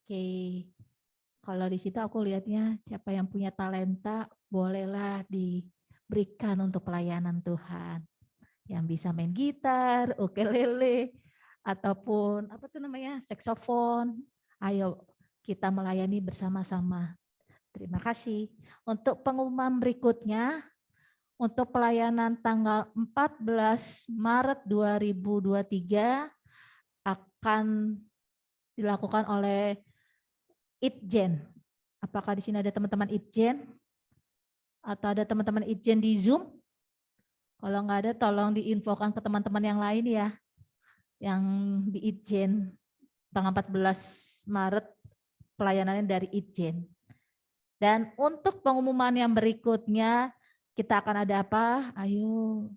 Oke, kalau di situ aku lihatnya siapa yang punya talenta bolehlah diberikan untuk pelayanan Tuhan. Yang bisa main gitar, ukulele, ataupun apa tuh namanya, saksofon. Ayo kita melayani bersama-sama. Terima kasih. Untuk pengumuman berikutnya, untuk pelayanan tanggal 14 Maret 2023 akan dilakukan oleh Itjen. Apakah di sini ada teman-teman Itjen? Atau ada teman-teman Itjen di Zoom? Kalau nggak ada, tolong diinfokan ke teman-teman yang lain ya, yang di Itjen tanggal 14 Maret pelayanannya dari Itjen. Dan untuk pengumuman yang berikutnya, kita akan ada apa? Ayo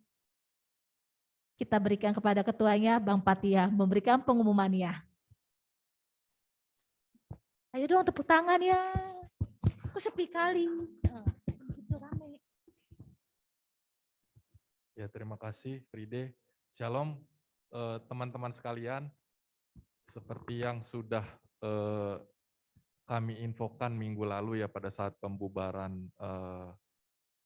kita berikan kepada ketuanya, Bang Patia, memberikan pengumumannya. Ayo dong tepuk tangan ya. Aku sepi kali. Ya, terima kasih Fride. Shalom teman-teman sekalian. Seperti yang sudah kami infokan minggu lalu ya pada saat pembubaran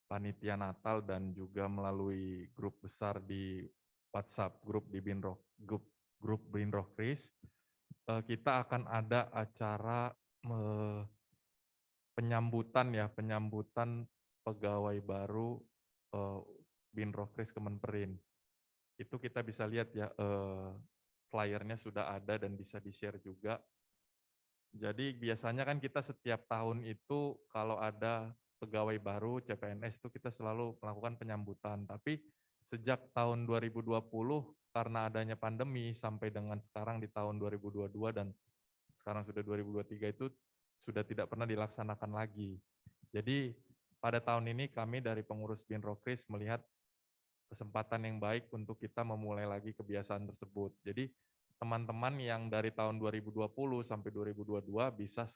panitia Natal dan juga melalui grup besar di WhatsApp grup di grup Binroh Kris, kita akan ada acara penyambutan pegawai baru Binroh Kris Kemenperin. Itu kita bisa lihat ya, flyernya sudah ada dan bisa di-share juga. Jadi biasanya kan kita setiap tahun itu kalau ada pegawai baru CPNS itu kita selalu melakukan penyambutan. Tapi sejak tahun 2020 karena adanya pandemi sampai dengan sekarang di tahun 2022 dan sekarang sudah 2023 itu sudah tidak pernah dilaksanakan lagi. Jadi pada tahun ini kami dari pengurus Binroh Kris melihat kesempatan yang baik untuk kita memulai lagi kebiasaan tersebut. Jadi teman-teman yang dari tahun 2020 sampai 2022 bisa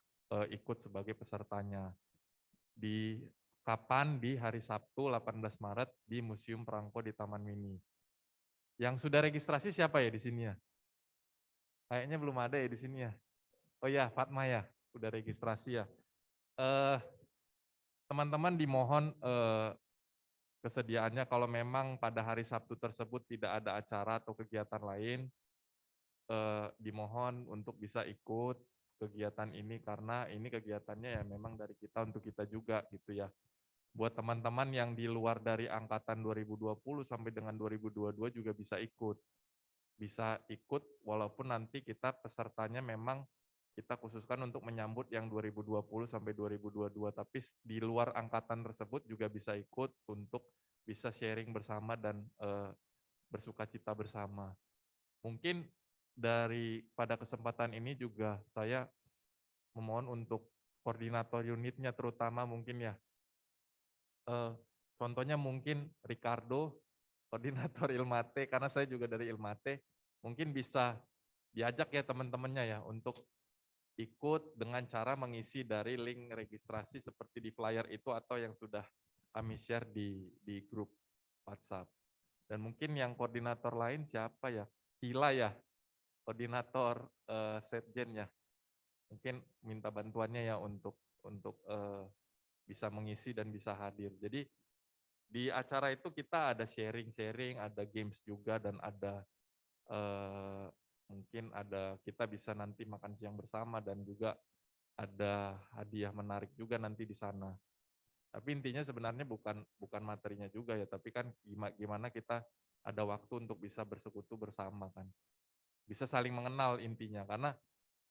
ikut sebagai pesertanya. Di hari Sabtu 18 Maret di Museum Perangko di Taman Mini. Yang sudah registrasi siapa ya di sini ya? Kayaknya belum ada ya di sini ya. Oh ya, Fatma ya, udah registrasi ya. Teman-teman dimohon kesediaannya kalau memang pada hari Sabtu tersebut tidak ada acara atau kegiatan lain, dimohon untuk bisa ikut kegiatan ini karena ini kegiatannya ya memang dari kita untuk kita juga gitu ya. Buat teman-teman yang di luar dari angkatan 2020 sampai dengan 2022 juga bisa ikut. Bisa ikut walaupun nanti kita pesertanya memang kita khususkan untuk menyambut yang 2020 sampai 2022, tapi di luar angkatan tersebut juga bisa ikut untuk bisa sharing bersama dan bersukacita bersama. Mungkin pada kesempatan ini juga saya memohon untuk koordinator unitnya terutama mungkin ya, contohnya mungkin Ricardo, koordinator Ilmate, karena saya juga dari Ilmate, mungkin bisa diajak ya teman-temannya ya untuk ikut dengan cara mengisi dari link registrasi seperti di flyer itu atau yang sudah kami share di grup WhatsApp. Dan mungkin yang koordinator lain siapa ya? Hila ya, koordinator Setjen ya. Mungkin minta bantuannya ya untuk bisa mengisi dan bisa hadir. Jadi di acara itu kita ada sharing-sharing, ada games juga dan ada mungkin kita bisa nanti makan siang bersama dan juga ada hadiah menarik juga nanti di sana. Tapi intinya sebenarnya bukan materinya juga ya, tapi kan gimana kita ada waktu untuk bisa bersekutu bersama kan. Bisa saling mengenal intinya karena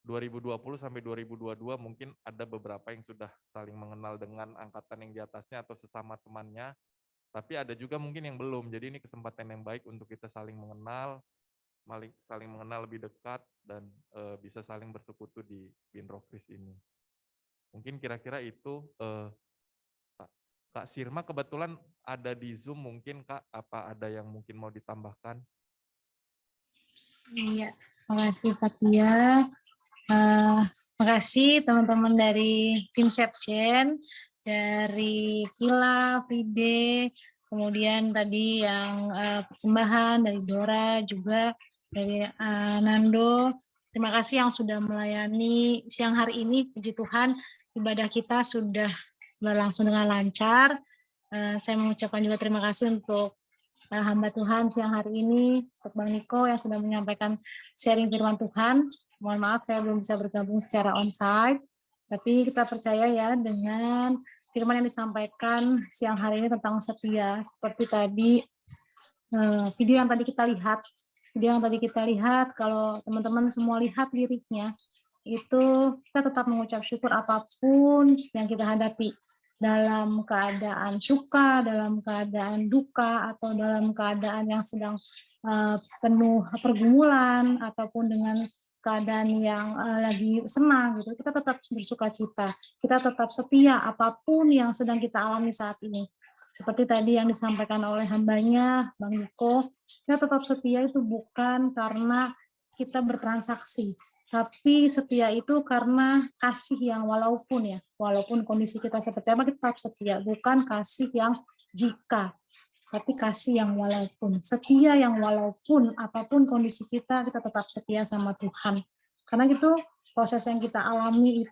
2020 sampai 2022 mungkin ada beberapa yang sudah saling mengenal dengan angkatan yang di atasnya atau sesama temannya, tapi ada juga mungkin yang belum. Jadi ini kesempatan yang baik untuk kita saling mengenal lebih dekat dan bisa saling bersekutu di Binroh Kris ini. Mungkin kira-kira itu Kak Sirma kebetulan ada di Zoom mungkin Kak, apa ada yang mungkin mau ditambahkan? Iya, terima kasih Fatia. Terima kasih teman-teman dari tim Setjen, dari Vila, Fride, kemudian tadi yang persembahan dari Dora juga, dari Nando, Terima kasih yang sudah melayani siang hari ini. Puji Tuhan, ibadah kita sudah berlangsung dengan lancar. Saya mengucapkan juga terima kasih untuk hamba Tuhan siang hari ini, untuk Bang Niko yang sudah menyampaikan sharing firman Tuhan. Mohon maaf saya belum bisa bergabung secara onsite, tapi kita percaya ya dengan firman yang disampaikan siang hari ini tentang setia. Seperti tadi video yang tadi kita lihat, kalau teman-teman semua lihat liriknya, itu kita tetap mengucap syukur apapun yang kita hadapi, dalam keadaan suka, dalam keadaan duka, atau dalam keadaan yang sedang penuh pergumulan, ataupun dengan keadaan yang lagi senang gitu, kita tetap bersuka cita, kita tetap setia apapun yang sedang kita alami saat ini. Seperti tadi yang disampaikan oleh hambanya, Bang Niko, kita tetap setia itu bukan karena kita bertransaksi, tapi setia itu karena kasih yang walaupun kondisi kita seperti apa, kita tetap setia, bukan kasih yang jika, tapi kasih yang walaupun, setia yang walaupun apapun kondisi kita tetap setia sama Tuhan. Karena itu proses yang kita alami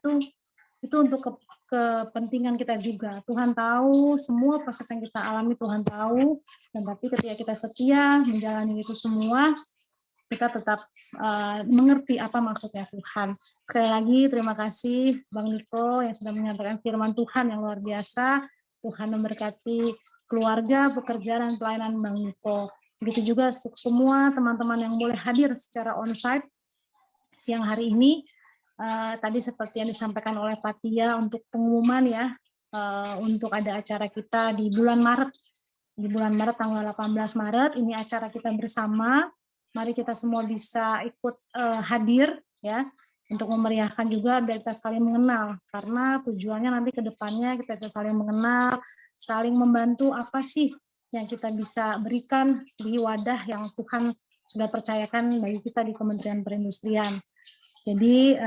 itu untuk kepentingan kita juga. Tuhan tahu semua proses yang kita alami, Tuhan tahu, dan tapi ketika kita setia menjalani itu semua, kita tetap mengerti apa maksudnya Tuhan. Sekali lagi terima kasih Bang Niko yang sudah menyampaikan firman Tuhan yang luar biasa. Tuhan memberkati keluarga, pekerjaan, dan pelayanan Bang Niko. Begitu juga semua teman-teman yang boleh hadir secara onsite siang hari ini. Tadi seperti yang disampaikan oleh Fatia untuk pengumuman ya, untuk ada acara kita di bulan Maret. Di bulan Maret, tanggal 18 Maret, ini acara kita bersama. Mari kita semua bisa ikut hadir ya, untuk memeriahkan juga biar kita saling mengenal. Karena tujuannya nanti ke depannya kita bisa saling mengenal, saling membantu apa sih yang kita bisa berikan di wadah yang Tuhan sudah percayakan bagi kita di Kementerian Perindustrian. Jadi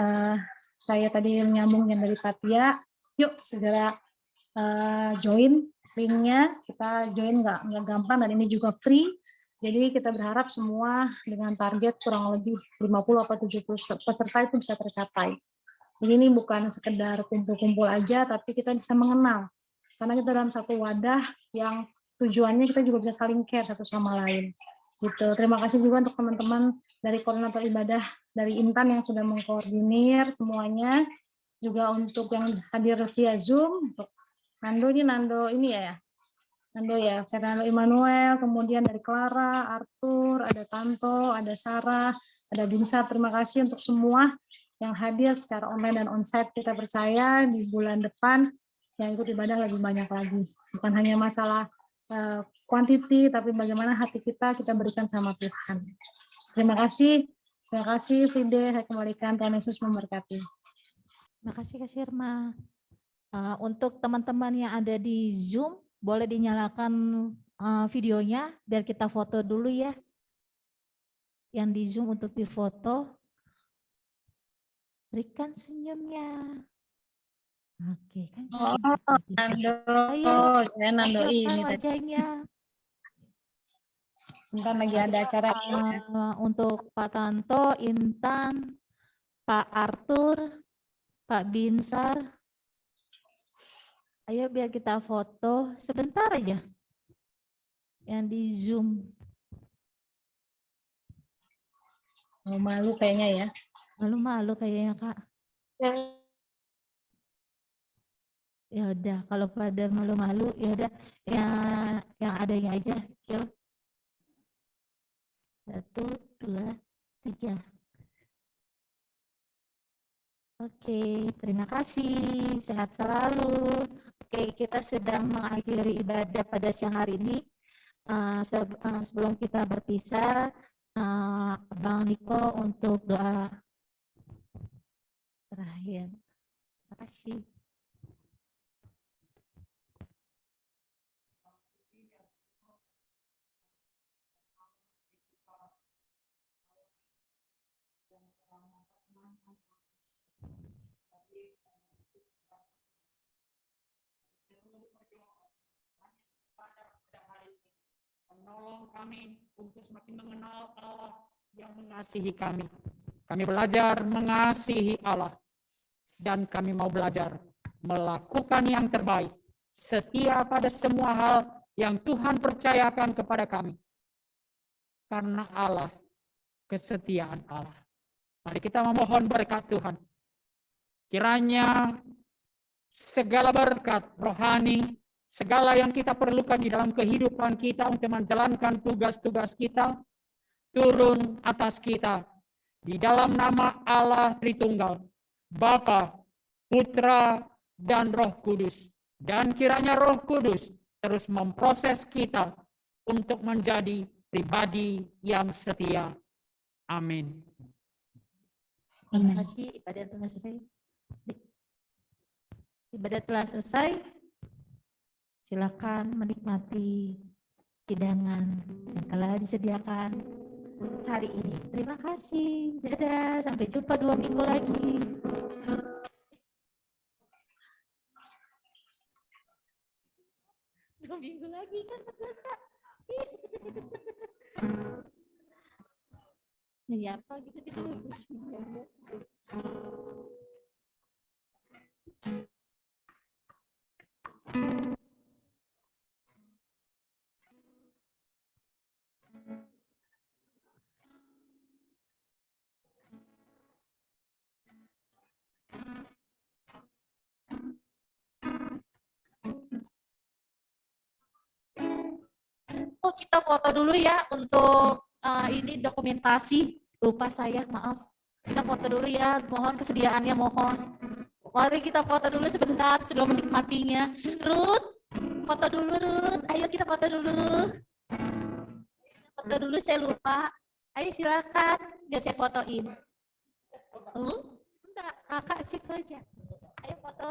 saya tadi menyambung yang dari Fatia, yuk segera join linknya, kita join nggak gampang dan ini juga free. Jadi kita berharap semua dengan target kurang lebih 50 atau 70 peserta itu bisa tercapai. Jadi ini bukan sekedar kumpul-kumpul aja, tapi kita bisa mengenal. Karena kita dalam satu wadah yang tujuannya kita juga bisa saling care satu sama lain. Gitu. Terima kasih juga untuk teman-teman dari koordinator ibadah dari Intan yang sudah mengkoordinir semuanya, juga untuk yang hadir via Zoom, untuk Nando ini ya, Nando ya, Fernando Immanuel, kemudian dari Clara, Arthur, ada Tanto, ada Sarah, ada Binsar. Terima kasih untuk semua yang hadir secara online dan onsite. Kita percaya di bulan depan yang ikut ibadah lebih banyak lagi. Bukan hanya masalah quantity, tapi bagaimana hati kita berikan sama Tuhan. Terima kasih Fride, saya kembalikan. Tuhan Yesus memberkati. Terima kasih Kak Sirma. Untuk teman-teman yang ada di Zoom, boleh dinyalakan videonya biar kita foto dulu ya. Yang di Zoom untuk difoto, berikan senyumnya. Oke kan. Nando, saya Nando ini wajahnya. Sebentar lagi ada acara. Untuk Pak Tanto, Intan, Pak Arthur, Pak Binsar. Ayo biar kita foto sebentar aja. Yang di Zoom. Malu kayaknya ya. Malu-malu kayaknya Kak. Ya udah, kalau pada malu-malu ya udah yang adanya aja. Yuk. 1, 2, 3. Oke, terima kasih. Sehat selalu. Oke, kita sudah mengakhiri ibadah pada siang hari ini. Sebelum kita berpisah, Bang Niko untuk doa terakhir. Terima kasih. Menolong kami untuk semakin mengenal Allah yang mengasihi kami. Kami belajar mengasihi Allah, dan kami mau belajar melakukan yang terbaik, setia pada semua hal yang Tuhan percayakan kepada kami. Karena Allah, kesetiaan Allah. Mari kita memohon berkat Tuhan. Kiranya segala berkat rohani, segala yang kita perlukan di dalam kehidupan kita untuk menjalankan tugas-tugas kita, turun atas kita. Di dalam nama Allah Tritunggal, Bapa, Putra, dan Roh Kudus. Dan kiranya Roh Kudus terus memproses kita untuk menjadi pribadi yang setia. Amin. Terima kasih, ibadah telah selesai. Ibadah telah selesai. Silakan menikmati hidangan yang telah disediakan hari ini. Terima kasih. Dadah, sampai jumpa 2 minggu lagi. 2 minggu lagi kan 14 Kak. Ini apa gitu. Oh, kita foto dulu ya untuk ini dokumentasi. Lupa saya, maaf. Kita foto dulu ya, mohon kesediaannya, mohon. Mari kita foto dulu sebentar sebelum menikmatinya. Ruth, foto dulu Ruth. Ayo kita foto dulu. Foto dulu, saya lupa. Ayo silakan, biar saya fotoin. Enggak, kakak situ aja. Ayo foto.